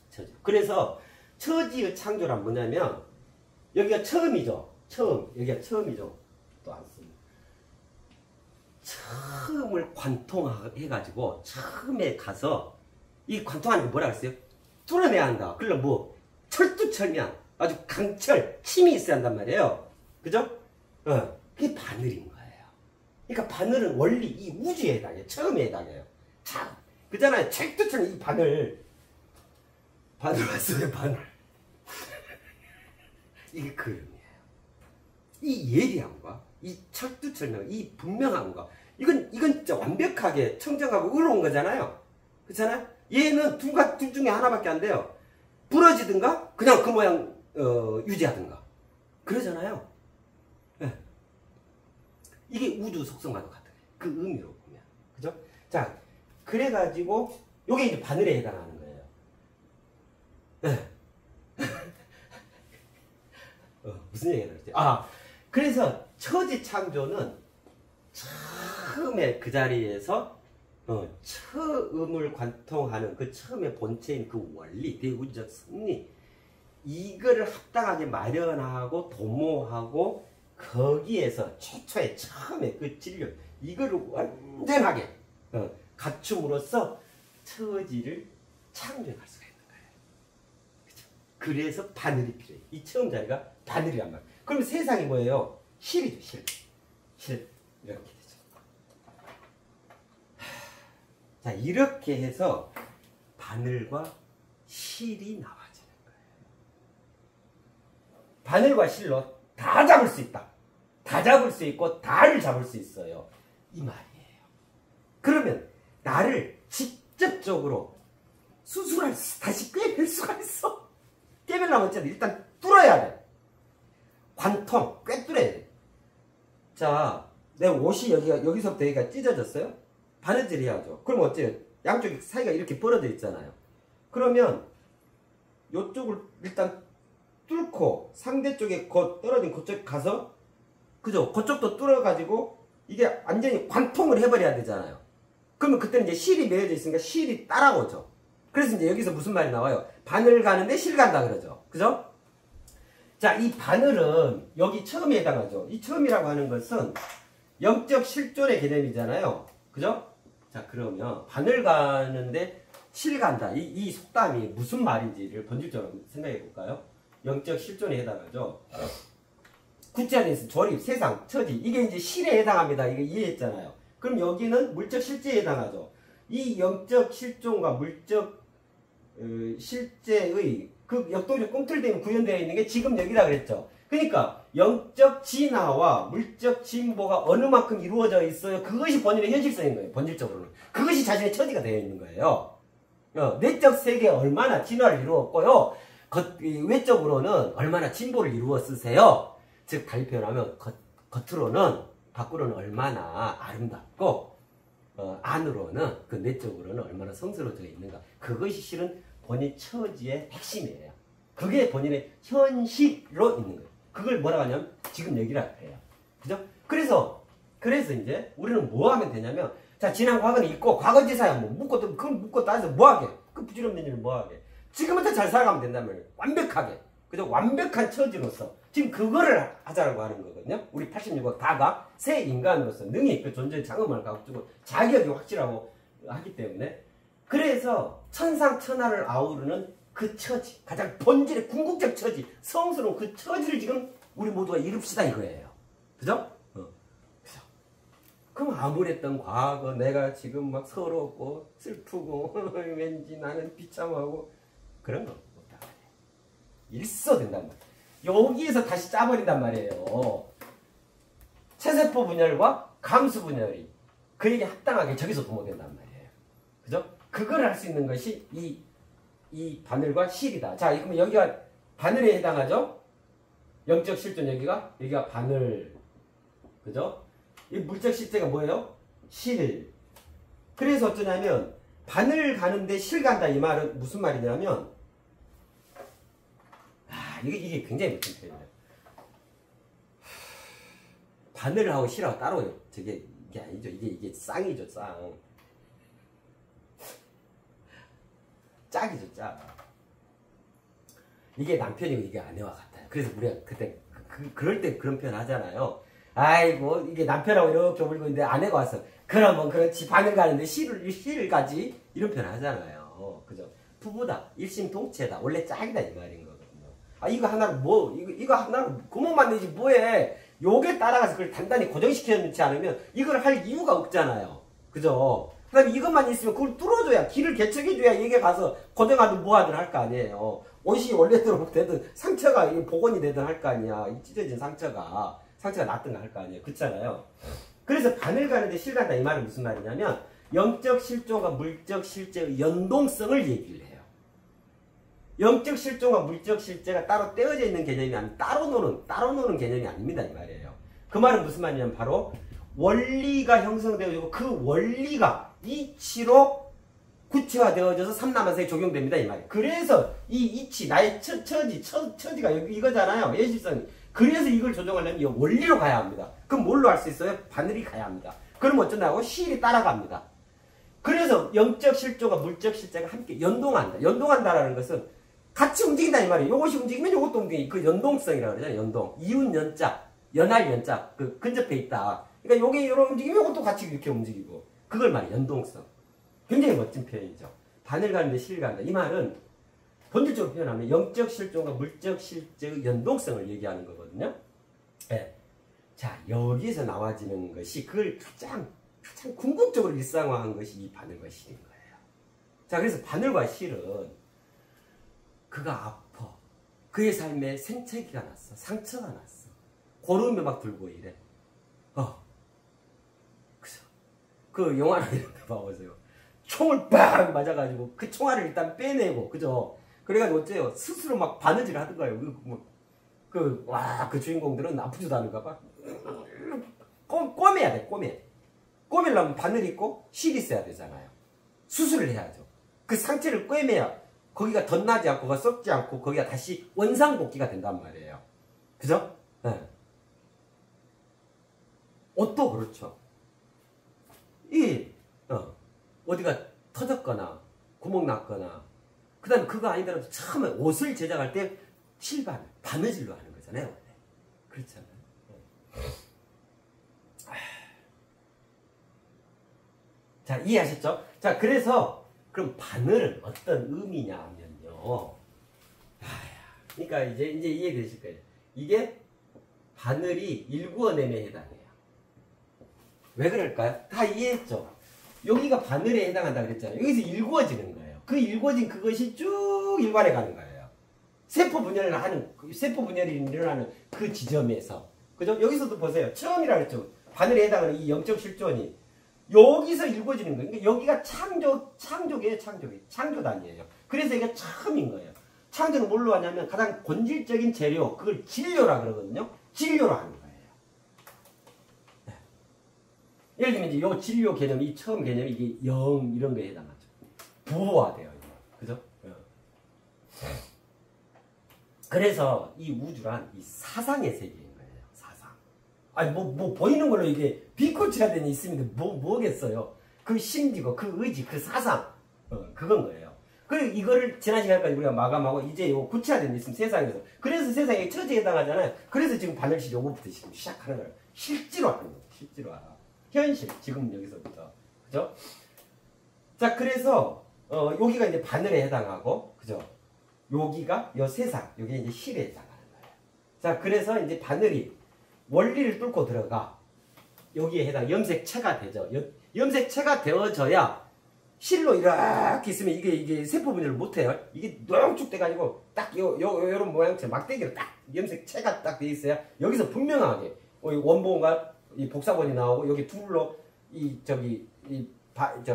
처지. 그래서 처지의 창조란 뭐냐면 여기가 처음이죠. 여기가 처음이죠. 또 안 씁니다. 처음을 관통해가지고 처음에 가서 이 관통하는 게 뭐라 그랬어요? 뚫어내야 한다. 그러면 뭐 철두철미한 아주 강철, 힘이 있어야 한단 말이에요. 그죠? 그게 바늘인 거예요. 그러니까 바늘은 원리 이 우주에 해당해요. 처음에 해당해요. 자, 그잖아요. 책도처럼 이 바늘 왔어요, 바늘. 이게 그림이에요. 이 예리함과 이 철두철명, 이 분명함과 이건 진짜 완벽하게 청정하고 의로운 거잖아요. 그렇잖아요? 얘는 둘 중에 하나밖에 안 돼요. 부러지든가 그냥 그 모양 유지하든가 그러잖아요. 네. 이게 우주 속성과도 같아요. 그 의미로 보면. 그죠? 자, 그래가지고 요게 이제 바늘에 해당하는 거예요. 네. 무슨 얘기를 했지? 그래서 처지 창조는 처음에 그 자리에서 처음을 관통하는 그 처음의 본체인 그 원리, 대우주적 승리, 이거를 합당하게 마련하고 도모하고 거기에서 최초의 처음에 그 진료, 이거를 완전하게 갖춤으로써 처지를 창조할 수가 있는 거예요. 그죠? 그래서 바늘이 필요해요. 이 처음 자리가 바늘이란 말이에요. 그럼 세상이 뭐예요? 실이죠, 실. 이렇게 되죠. 자, 이렇게 해서 바늘과 실이 나와지는 거예요. 바늘과 실로 다 잡을 수 있다. 다 잡을 수 있고 다를 잡을 수 있어요. 이 말이에요. 그러면 나를 직접적으로 다시 꿰맬 수가 있어. 꿰매려면 어쨌든 일단 뚫어야 돼. 관통, 꿰뚫어야 돼. 자, 내 옷이 여기서부터 여기가 찢어졌어요? 바느질 해야죠. 그럼 어째요? 양쪽이 사이가 이렇게 벌어져 있잖아요. 그러면 이쪽을 일단 뚫고 상대쪽에 떨어진 그쪽 가서, 그죠? 그쪽도 뚫어가지고 이게 완전히 관통을 해버려야 되잖아요. 그러면 그때는 이제 실이 매여져 있으니까 실이 따라오죠. 그래서 이제 여기서 무슨 말이 나와요? 바늘 가는데 실 간다 그러죠. 그죠? 자, 이 바늘은 여기 처음에 해당하죠. 이 처음이라고 하는 것은 영적 실존의 개념이잖아요. 그죠? 자, 그러면 바늘 가는데 실 간다. 이 속담이 무슨 말인지를 본질적으로 생각해 볼까요? 영적 실존에 해당하죠. 구체 안에 있는 조립, 세상, 처지. 이게 이제 실에 해당합니다. 이거 이해했잖아요. 그럼 여기는 물적 실제에 해당하죠. 이 영적 실존과 물적 실제의 그 역동적 꿈틀대면 구현되어 있는 게 지금 여기라 그랬죠. 그러니까 영적 진화와 물적 진보가 어느 만큼 이루어져 있어요. 그것이 본인의 현실성인 거예요. 본질적으로는. 그것이 자신의 처지가 되어 있는 거예요. 내적 세계에 얼마나 진화를 이루었고요. 외적으로는 얼마나 진보를 이루었으세요. 즉 달리 표현하면 겉으로는, 밖으로는 얼마나 아름답고 안으로는, 그 내적으로는 얼마나 성스러워져 있는가. 그것이 실은 본인 처지의 핵심이에요. 그게 본인의 현실로 있는 거예요. 그걸 뭐라고 하냐면 지금 여기라 해요. 그죠? 그래서 이제 우리는 뭐 하면 되냐면, 자, 지난 과거는 있고 과거지사야 뭐 그걸 묻고 따져서 뭐 하게? 그 부질없는 일을 뭐 하게? 지금부터 잘 살아가면 된단 말이에요. 완벽하게. 그죠? 완벽한 처지로서 지금 그거를 하자라고 하는 거거든요. 우리 86억 다가 새 인간으로서 능히 그 존재의 장엄을 갖추고 자격이 확실하고 하기 때문에, 그래서 천상천하를 아우르는 그 처지, 가장 본질의 궁극적 처지, 성스러운 그 처지를 지금 우리 모두가 이룹시다 이거예요. 그죠? 그죠? 그럼 아무랬던 과거, 내가 지금 막 서럽고 슬프고 왠지 나는 비참하고 그런 거 없다. 일소된단 말이에요. 여기에서 다시 짜버린단 말이에요. 체세포 분열과 감수 분열이 그에게 합당하게 저기서 도모된단 말이에요. 그죠? 그걸 할 수 있는 것이 이 바늘과 실이다. 자, 그러면 여기가 바늘에 해당하죠? 영적 실존 여기가 바늘. 그죠? 이 물적 실제가 뭐예요? 실. 그래서 어쩌냐면 바늘 가는데 실 간다 이 말은 무슨 말이냐면, 이게 굉장히 멋진 표현이에요. 바늘하고 실하고 따로요. 이게 아니죠. 이게 쌍이죠, 쌍. 짝이죠, 짝. 이게 남편이고 이게 아내와 같아요. 그래서 우리가 그때 그럴 때 그런 표현 하잖아요. 아이고, 이게 남편하고 이렇게 울고 있는데 아내가 와서 그러면 그렇지, 바늘 가는데 실을 가지, 이런 표현 하잖아요. 그죠? 부부다, 일심동체다, 원래 짝이다 이 말인 거거든요. 아, 이거 하나로 뭐, 이거 하나로 구멍만 내지 뭐해. 요게 따라가서 그걸 단단히 고정시켜 놓지 않으면 이걸 할 이유가 없잖아요. 그죠? 그 다음에 이것만 있으면 그걸 뚫어줘야, 길을 개척해줘야 이게 가서 고정하든 뭐하든 할 거 아니에요. 옷이 원래대로 되든 상처가 복원이 되든 할 거 아니야. 이 찢어진 상처가 낫든가 할 거 아니에요. 그렇잖아요. 그래서 바늘 가는데 실 간다 이 말은 무슨 말이냐면 영적 실존과 물적 실제의 연동성을 얘기를 해요. 영적 실존과 물적 실제가 따로 떼어져 있는 개념이 아니고 따로 노는 개념이 아닙니다 이 말이에요. 그 말은 무슨 말이냐면 바로 원리가 형성되어지고 그 원리가 이치로 구체화되어져서 삼라만사에 적용됩니다 이 말이에요. 그래서 이 이치 나의 처지가 이거잖아요. 예시성이. 그래서 이걸 조정하려면 이 원리로 가야 합니다. 그럼 뭘로 할 수 있어요? 바늘이 가야 합니다. 그럼 어쩐다고? 실이 따라갑니다. 그래서 영적 실존과 물적 실제가 함께 연동한다. 연동한다라는 것은 같이 움직인다 이 말이에요. 이것이 움직이면 이것도 움직이고 그 연동성이라고 그러잖아요. 연동. 이웃 연자, 연할 연자, 그 근접해 있다. 그러니까 요게 이런 움직이면 이것도 같이 이렇게 움직이고 그걸 말이에요. 연동성. 굉장히 멋진 표현이죠. 바늘 가는데 실 간다. 이 말은 본질적으로 표현하면 영적 실존과 물적 실제의 연동성을 얘기하는 거거든요. 네. 자, 여기서 나와지는 것이 그걸 가장 궁극적으로 일상화한 것이 이 바늘과 실인 거예요. 자, 그래서 바늘과 실은 그가 아파. 그의 삶에 생채기가 났어. 상처가 났어. 고름이 막 들고 이래. 그죠. 그 영화나 이런 데 봐보세요. 총을 빡 맞아가지고 그 총알을 일단 빼내고, 그죠? 그래가지고 어째요? 스스로 막 바느질 하던가요. 그 주인공들은 아프지도 않은가 봐. 꼬매야 돼, 꼬매려면 바늘 있고 실 있어야 되잖아요. 수술을 해야죠. 그 상처를 꿰매야 거기가 덧나지 않고, 거기가 썩지 않고, 거기가 다시 원상복귀가 된단 말이에요. 그죠? 네. 옷도 그렇죠. 어디가 터졌거나, 구멍 났거나, 그 다음에 그거 아니더라도 처음에 옷을 제작할 때 실바늘, 바느질로 하는 거잖아요. 원래. 그렇잖아요. 자, 이해하셨죠? 자, 그래서, 그럼 바늘은 어떤 의미냐 하면요. 그러니까 이제 이해되실 거예요. 이게 바늘이 일구어냄에 해당해요. 왜 그럴까요? 다 이해했죠? 여기가 바늘에 해당한다 그랬잖아요. 여기서 일구어지는 거예요. 그 일구어진 그것이 쭉 일관해 가는 거예요. 세포 분열이 일어나는 그 지점에서. 그죠? 여기서도 보세요. 처음이라 그랬죠. 바늘에 해당하는 이 영적 실존이 여기서 일궈지는 거예요. 그러니까 여기가 창조기예요, 창조단이에요. 그래서 이게 처음인 거예요. 창조는 뭘로 하냐면 가장 본질적인 재료, 그걸 진료라 그러거든요. 진료로 하는 거예요. 네. 예를 들면 이제 요 진료 개념, 이 처음 개념이 이게 영 이런 거에 해당하죠. 부호화돼요. 그죠? 그래서 이 우주란 이 사상의 세계인 거예요. 사상. 아니 뭐 보이는 걸로 이게 빛꽃이라 되니 있으면 뭐겠어요. 그 심지고 그 의지, 그 사상, 그건 거예요. 그리고 이거를 지난 시간까지 우리가 마감하고 이제 요 구체화된 게 있으면 세상에서. 그래서 세상에 처지에 해당하잖아요. 그래서 지금 바늘실 요거부터 지금 시작하는 거예요. 실제로 하는 거예요. 실제로 하라. 현실. 지금 여기서부터. 그죠? 자, 그래서 여기가 이제 바늘에 해당하고, 그죠? 여기가 요 세상, 여기 이제 실에 해당하는 거예요. 자, 그래서 이제 바늘이 원리를 뚫고 들어가 여기에 해당 염색체가 되죠. 염색체가 되어져야 실로 이렇게 있으면 이게 세포 분열을 못해요. 이게 농축돼가지고 딱 요런 모양처럼 막대기로 딱 염색체가 딱 돼 있어야 여기서 분명하게 원본과 이 복사본이 나오고 여기 둘로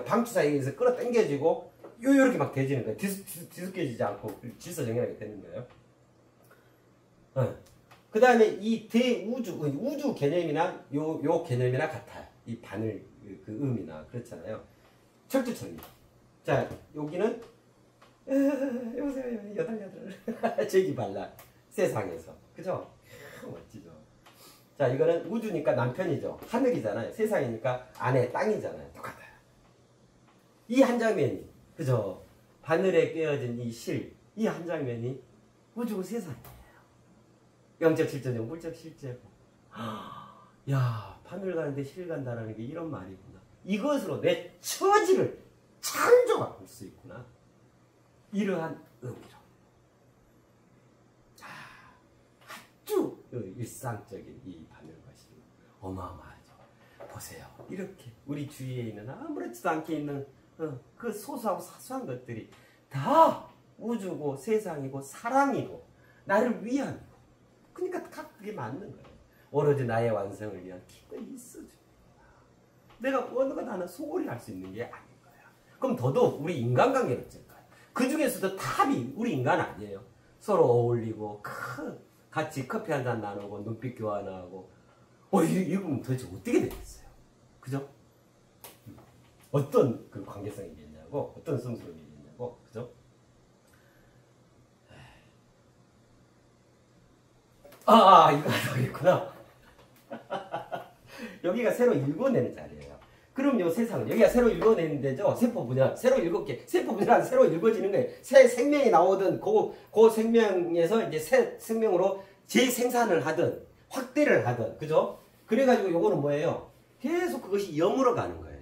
방추 사이에서 끌어 당겨지고 요렇게 막 돼지는 거예요. 뒤섞여지지 않고 질서정연하게 되는 거예요. 그 다음에 이 우주 개념이나 요 개념이나 같아요. 이 바늘 그 의미나 그렇잖아요. 철두철미. 자, 여기는 여보세요, 여덟 제기 발랄 세상에서, 그죠? 멋지죠. 자, 이거는 우주니까 남편이죠. 하늘이잖아요. 세상이니까 아내 땅이잖아요. 똑같아요. 이 한 장면이, 그죠? 바늘에 꿰어진 이 실, 이 한 장면이 우주고 세상이에요. 영적 실존이고 물적 실제고. 야, 바늘 가는데 실 간다라는 게 이런 말이구나. 이것으로 내 처지를 창조할 수 있구나. 이러한 의미로. 그 일상적인 이 바늘과 실 어마어마하죠. 보세요. 이렇게 우리 주위에 있는 아무렇지도 않게 있는 그 소소하고 사소한 것들이 다 우주고 세상이고 사랑이고 나를 위함이고 그러니까 다 그게 맞는 거예요. 오로지 나의 완성을 위한 기꺼이 있어줍니다. 내가 어느 것 하나 소홀히 할 수 있는 게 아닌 거야. 그럼 더더욱 우리 인간관계를 어쩔까요? 그 중에서도 탑이 우리 인간 아니에요. 서로 어울리고 같이 커피 한잔 나누고 눈빛 교환하고 이건 도대체 어떻게 되겠어요? 그죠? 어떤 그 관계성이 있겠냐고 어떤 성스러움이 있겠냐고 그죠? 이거 하겠구나. 여기가 새로 읽어내는 자리예요. 그럼 요 세상은 여기가 새로 읽어내는 데죠. 세포 분열, 새로 읽었게 세포 분열은 새로 읽어지는 거예요. 새 생명이 나오든 그 생명에서 이제 새 생명으로 재생산을 하든 확대를 하든 그죠? 그래가지고 요거는 뭐예요? 계속 그것이 염으로 가는 거예요.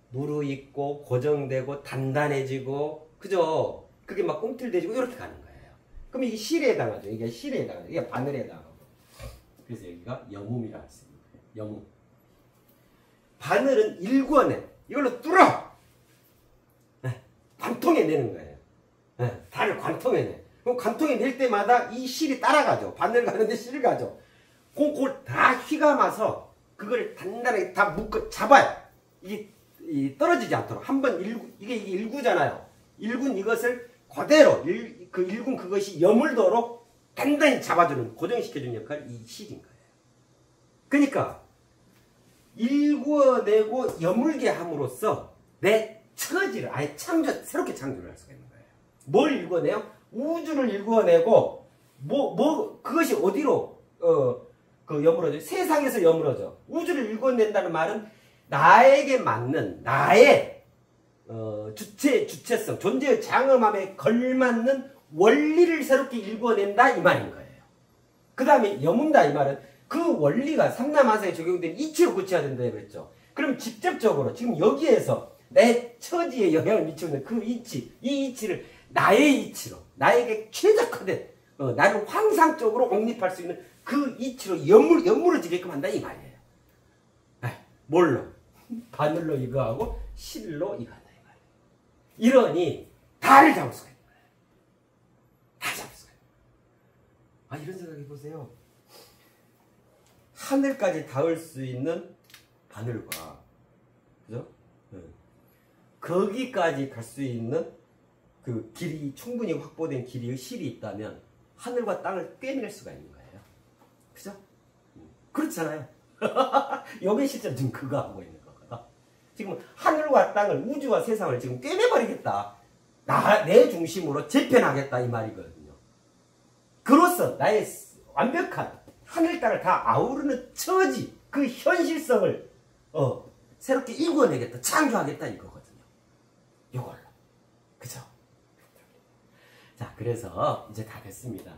무르익고 고정되고 단단해지고 그죠? 그게 막 꿈틀대지고 이렇게 가는 거예요. 그럼 이게 실에 해당하죠. 이게 실에 해당하죠. 이게 바늘에 해당하고. 그래서 여기가 염음이라 할 수 있는 거예요. 염음. 바늘은 일구어내. 이걸로 뚫어! 관통해 내는 거예요. 달을 관통해 내. 그럼 관통해 낼 때마다 이 실이 따라가죠. 바늘 가는데 실을 가죠. 그걸 다 휘감아서 그걸 단단하게 다 묶어 잡아요. 이게 떨어지지 않도록. 한번 이게 일구잖아요. 일군 이것을 그대로 그 일군 그것이 여물도록 단단히 잡아주는 고정시켜주는 역할이 이 실인 거예요. 그러니까 일구어내고 여물게 함으로써 내 처지를 아예 새롭게 창조를 할 수가 있는 거예요. 뭘 일구어내요? 우주를 일구어내고 그것이 어디로 그 여물어져? 세상에서 여물어져. 우주를 일구어낸다는 말은 나에게 맞는 나의 주체성, 존재의 장엄함에 걸맞는 원리를 새롭게 일구어낸다 이 말인 거예요. 그 다음에 여문다 이 말은 그 원리가 삼라마사에 적용된 이치로 고쳐야 된다 그랬죠. 그럼 직접적으로 지금 여기에서 내 처지에 영향을 미치고 있는 그 이치, 이 이치를 나의 이치로, 나에게 최적화된 나를 환상적으로 옹립할 수 있는 그 이치로 연물어지게끔 한다 이 말이에요. 뭘로? 바늘로 이거 하고 실로 이거 한다 이 말이에요. 이러니 다를 잡을 수가 있는 거예요. 다 잡을 수가 있는 거예요. 이런 생각 해보세요. 하늘까지 닿을 수 있는 바늘과 그죠? 거기까지 갈 수 있는 그 길이 충분히 확보된 길이의 실이 있다면 하늘과 땅을 꿰맬 수가 있는 거예요. 그죠? 그렇잖아요. 여기 실제로 지금 그거 하고 있는 거거든. 지금 하늘과 땅을 우주와 세상을 지금 꿰매버리겠다. 내 중심으로 재편하겠다 이 말이거든요. 그로써 나의 완벽한 하늘 땅을 다 아우르는 처지, 그 현실성을 새롭게 일궈내겠다, 창조하겠다 이거거든요. 이걸로. 그죠? 자, 그래서 이제 다 됐습니다.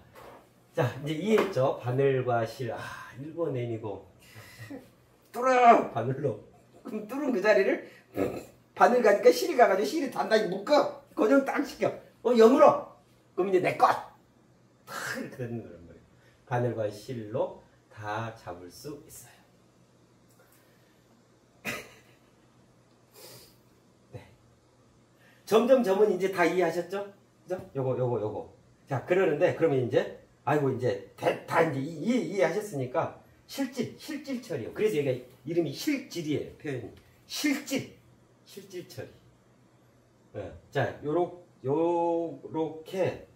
자, 이제 이해했죠? 바늘과 실, 일궈내니고 뚫어! 바늘로. 그럼 뚫은 그 자리를 바늘 가니까 실이 가가지고 실이 단단히 묶어. 고정 딱 시켜. 여물어. 그럼 이제 내 것. 다 이렇게 되는 거란 말이에요. 바늘과 실로 다 잡을 수 있어요. 네. 점은 이제 다 이해하셨죠? 그죠? 요거. 자, 그러는데, 그러면 이제, 이제, 다 이제 이해하셨으니까, 실질 처리요. 그래서 여기가 이름이 실질이에요, 표현이. 실질 처리. 자, 요렇게,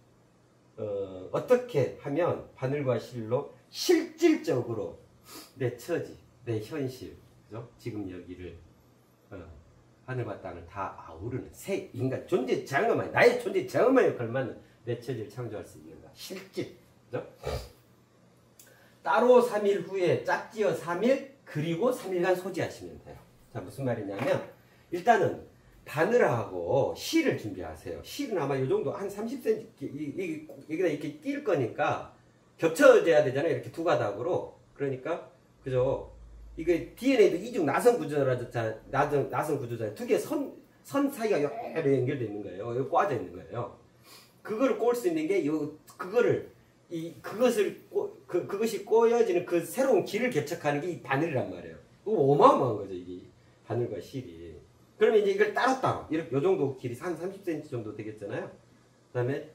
어떻게 하면 바늘과 실로 실질적으로 내 처지, 내 현실, 그죠? 지금 여기를 하늘과 땅을 다 아우르는 새 인간 존재 장엄한 나의 존재 장엄함에 걸맞는 내 처지를 창조할 수 있는 거 실질, 그죠? 따로 3일 후에 짝지어 3일 그리고 3일간 소지하시면 돼요. 자, 무슨 말이냐면 일단은 바늘하고 실을 준비하세요. 실은 아마 이 정도 한 30cm 여기다 이렇게 낄 거니까 겹쳐져야 되잖아요. 이렇게 두 가닥으로. 그러니까 그죠? 이게 DNA도 이중 나선 구조잖아요. 두 개의 선 사이가 여러 연결되어 있는 거예요. 여기 꽈져 있는 거예요. 그거를 꼴 수 있는 게 그거를 그것이 꼬여지는 그 새로운 길을 개척하는 게 이 바늘이란 말이에요. 어마어마한 거죠, 이게 바늘과 실이. 그러면 이제 이걸 따로따로 이렇게 요 정도 길이 한 30cm 정도 되겠잖아요. 그다음에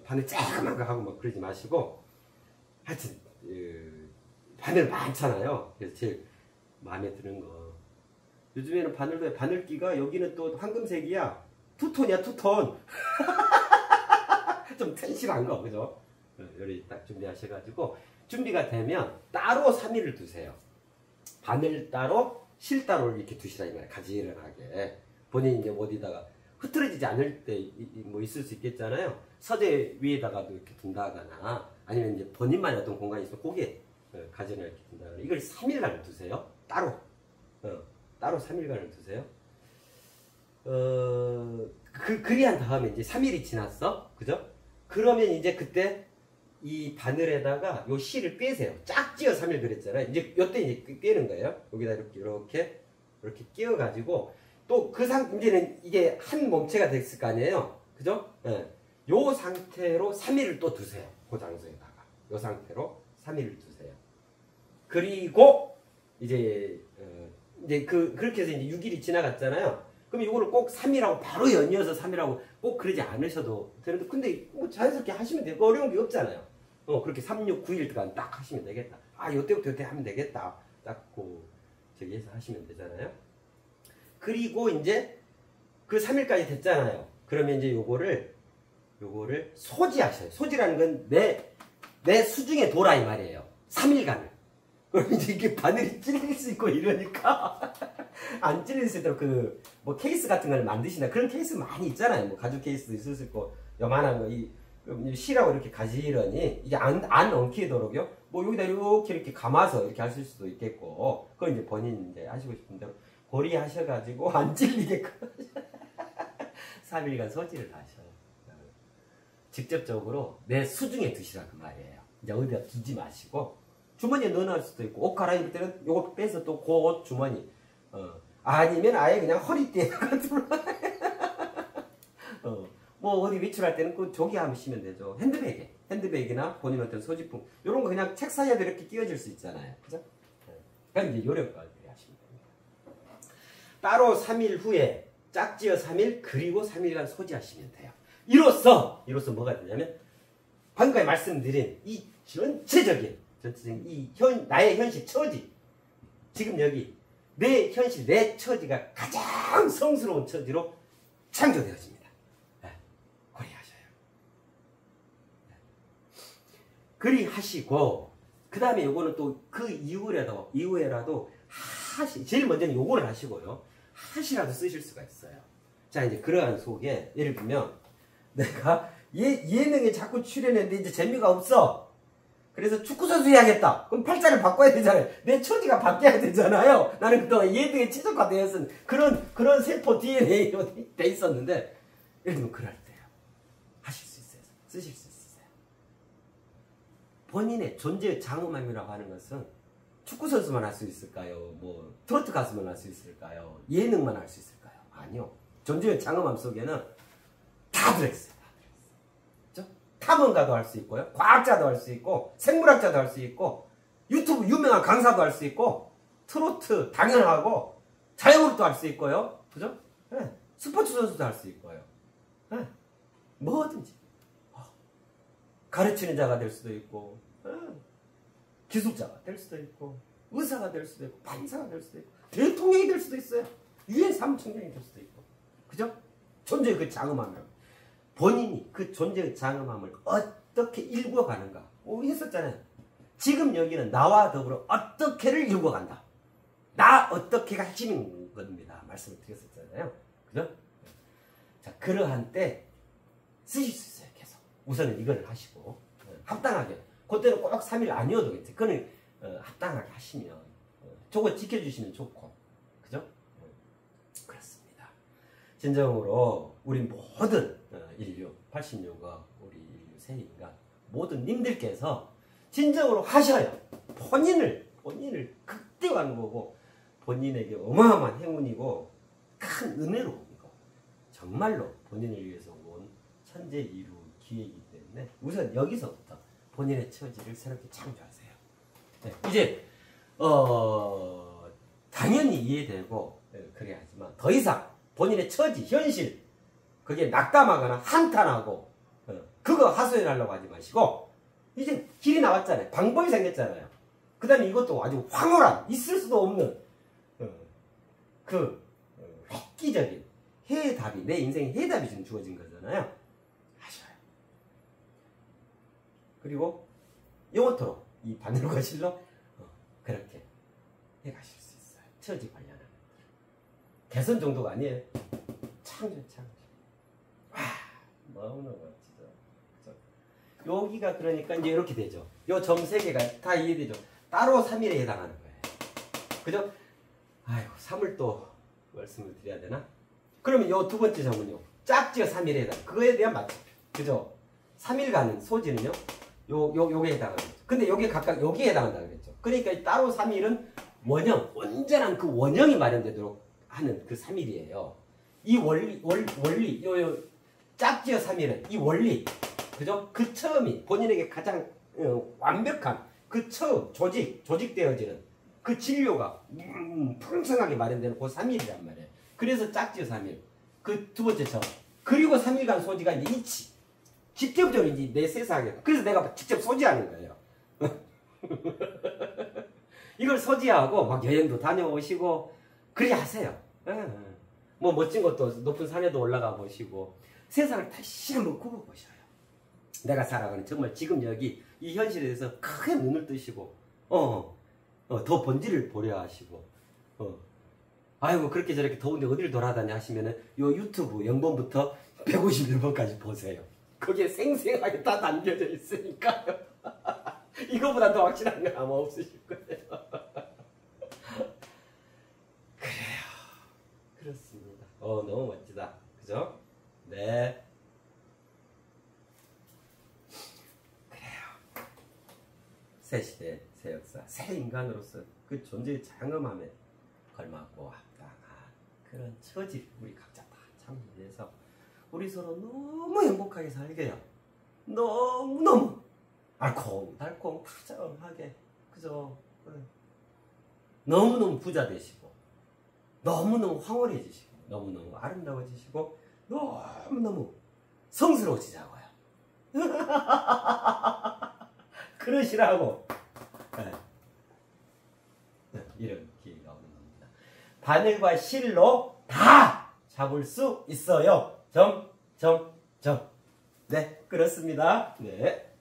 바늘 조그만 거 하고 막 그러지 마시고, 하여튼 바늘 많잖아요. 그래서 제일 마음에 드는 거, 요즘에는 바늘기가 여기는 또 황금색이야. 투톤이야, 투톤. 좀 텐실한 거, 그죠? 요리 딱 준비하셔가지고 준비가 되면 따로 3일을 두세요. 바늘 따로, 실 따로 이렇게 두시라 이 말이에요. 가지런하게. 본인이 이제 어디다가 흐트러지지 않을 때 뭐 있을 수 있겠잖아요. 서재 위에다가도 이렇게 둔다거나, 아니면 이제 본인만의 어떤 공간이 있으면 거기에 가지런하게 이렇게 둔다거나. 이걸 3일간을 두세요. 따로. 따로 3일간을 두세요. 그리한 다음에 이제 3일이 지났어. 그죠? 그러면 이제 그때 이 바늘에다가 요 실을 꿰세요. 짝지어 3일 그랬잖아요. 이제 요때 이제 꿰는 거예요. 여기다 이렇게 끼워가지고, 또 이제는 이게 한 몸체가 됐을 거 아니에요. 그죠? 예. 요 상태로 3일을 또 두세요. 그 장소에다가. 요 상태로 3일을 두세요. 그리고 이제 그렇게 해서 이제 6일이 지나갔잖아요. 그럼 이거를 꼭 3일하고 바로 연이어서 3일하고 꼭 그러지 않으셔도 되는데, 근데 뭐 자연스럽게 하시면 되고 어려운 게 없잖아요. 그렇게 3, 6, 9일 동안 딱 하시면 되겠다. 요때부터 요때 하면 되겠다. 딱 저기 해서 하시면 되잖아요. 그리고 이제 그 3일까지 됐잖아요. 그러면 이제 요거를 소지하셔요. 소지라는 건 내 수중에 둬라 이 말이에요. 3일간을. 그럼 이제 이게 바늘이 찔릴 수 있고 이러니까 안 찔릴 수 있도록 뭐 케이스 같은 걸 만드시나, 그런 케이스 많이 있잖아요. 뭐 가죽 케이스도 있을 수 있고, 요만한 거 실하고 이렇게 가지런히 이게 안 엉키도록요. 뭐 여기다 이렇게 감아서 이렇게 하실 수도 있겠고, 그건 이제 본인 이제 하시고 싶은 대로 고리하셔가지고 안 찔리게끔 3일간 소지를 하셔. 직접적으로 내 수중에 두시라 그 말이에요. 이제 어디다 두지 마시고 주머니에 넣어놓을 수도 있고, 옷 갈아입을 때는 요거 빼서 또 그 옷 주머니, 아니면 아예 그냥 허리띠에다가 둘러. 뭐 어디 외출할 때는 그 저기 하시면 되죠. 핸드백이나 본인 어떤 소지품 요런 거 그냥 책 사이에도 이렇게 끼워질 수 있잖아요. 그죠? 그러니까 이제 요령까지 하시면 됩니다. 따로 3일 후에 짝지어 3일, 그리고 3일간 소지하시면 돼요. 이로써 뭐가 되냐면, 방금까지 말씀드린 이 전체적인 나의 현실 처지, 지금 여기 내 현실, 내 처지가 가장 성스러운 처지로 창조되어집니다. 그리하셔요. 그리하시고, 그 다음에 요거는 또 그 이후에라도 제일 먼저는 요거를 하시고요. 하시라도 쓰실 수가 있어요. 자, 이제 그러한 속에, 예를 들면 내가 예능에 자꾸 출연했는데 이제 재미가 없어. 그래서 축구선수 해야겠다. 그럼 팔자를 바꿔야 되잖아요. 내 처지가 바뀌어야 되잖아요. 나는 그동안 예능에 최적화되었은 그런 세포 DNA로 돼 있었는데, 예를 들면 그럴 때요. 하실 수 있어요. 쓰실 수 있으세요. 본인의 존재의 장엄함이라고 하는 것은 축구선수만 할 수 있을까요? 뭐 트로트 가수만 할 수 있을까요? 예능만 할 수 있을까요? 아니요. 존재의 장엄함 속에는 다 들어있어요. 탐험가도 할 수 있고요. 과학자도 할 수 있고, 생물학자도 할 수 있고, 유튜브 유명한 강사도 할 수 있고, 트로트 당연하고, 자영업도 할 수 있고요. 그죠? 네. 스포츠 선수도 할 수 있고요. 네. 뭐든지. 가르치는 자가 될 수도 있고, 기술자가 될 수도 있고, 의사가 될 수도 있고, 판사가 될 수도 있고, 대통령이 될 수도 있어요. 유엔 사무총장이 될 수도 있고. 그죠? 존재의 그 장엄함을. 본인이 그 존재의 장엄함을 어떻게 일구어가는가. 우리 했었잖아요. 지금 여기는 나와 더불어 어떻게를 일구어간다. 나 어떻게가 핵심인 겁니다. 말씀을 드렸었잖아요. 그죠? 자, 그러한 때 쓰실 수 있어요. 계속. 우선은 이거를 하시고, 합당하게. 그때는 꼭 3일 아니어도 괜찮아요. 그거는 합당하게 하시면, 저거 지켜주시면 좋고. 그죠? 그렇습니다. 진정으로 우리 모든 인류, 86억 우리 인류 세인간 모든 님들께서 진정으로 하셔야 본인을 극대화하는 거고, 본인에게 어마어마한 행운이고 큰 은혜로운거, 정말로 본인을 위해서 온 천재 이루 기회이기 때문에 우선 여기서부터 본인의 처지를 새롭게 창조하세요. 네. 이제 당연히 이해되고 그래야 하지만 더 이상 본인의 처지, 현실 그게 낙담하거나 한탄하고 그거 하소연하려고 하지 마시고 이제 길이 나왔잖아요. 방법이 생겼잖아요. 그 다음에 이것도 아주 황홀한 있을 수도 없는 획기적인 해답이 내 인생의 해답이 지금 주어진 거잖아요. 하셔요. 그리고 영어토로 이 바늘과 실로 그렇게 해가실 수 있어요. 처지 관련한 개선 정도가 아니에요. 창조. 와, 너무너무 멋지죠. 그죠? 여기가 그러니까 이제 이렇게 되죠. 요 점 3개가 다 이해되죠. 따로 3일에 해당하는 거예요. 그죠? 아이고, 3을 또 말씀을 드려야 되나? 그러면 요 두 번째 점은요. 짝지어 3일에 해당. 그거에 대한 맞춤. 그죠? 3일간은 소지는요. 요게 해당하는 거죠. 근데 요게 각각 여기에 해당한다 그랬죠. 그러니까 따로 3일은 원형, 온전한 그 원형이 마련되도록 하는 그 3일이에요. 이 원리, 요 짝지어 3일은 이 원리, 그죠? 그 처음이 본인에게 가장 완벽한 그 처음 조직되어지는 그 진료가 풍성하게 마련되는 그 3일이란 말이에요. 그래서 짝지어 3일. 그 두 번째 점. 그리고 3일간 소지가 이제 이치. 직접적으로 이제 내 세상에. 그래서 내가 직접 소지하는 거예요. 이걸 소지하고 막 여행도 다녀오시고 그리 하세요. 뭐 멋진 것도 높은 산에도 올라가 보시고 세상을 다시 한번 굽어보셔요. 내가 살아가는 정말 지금 여기 이 현실에 대해서 크게 눈을 뜨시고 더 본질을 보려 하시고 아이고 그렇게 저렇게 더운데 어디를 돌아다니 하시면은 요 유튜브 0번부터 151번까지 보세요. 거기에 생생하게 다 담겨져 있으니까요. 이거보다 더 확실한 건 아마 없으실 거예요. 그래요. 그렇습니다. 너무 멋지다. 그죠? 네. 그래요. 새 시대, 새 역사, 새 인간으로서 그 존재의 장엄함에 걸맞고 합당한 그런 처지를 우리 각자 다 참여해서 우리 서로 너무 행복하게 살게요. 너무너무 알콩달콩 푸정하게 그죠? 너무너무 부자 되시고 너무너무 황홀해지시고 너무너무 아름다워지시고 너무너무 성스러워지자고요. 그러시라고 이런 기회가 오는 겁니다. 바늘과 실로 다 잡을 수 있어요. 네, 그렇습니다. 네.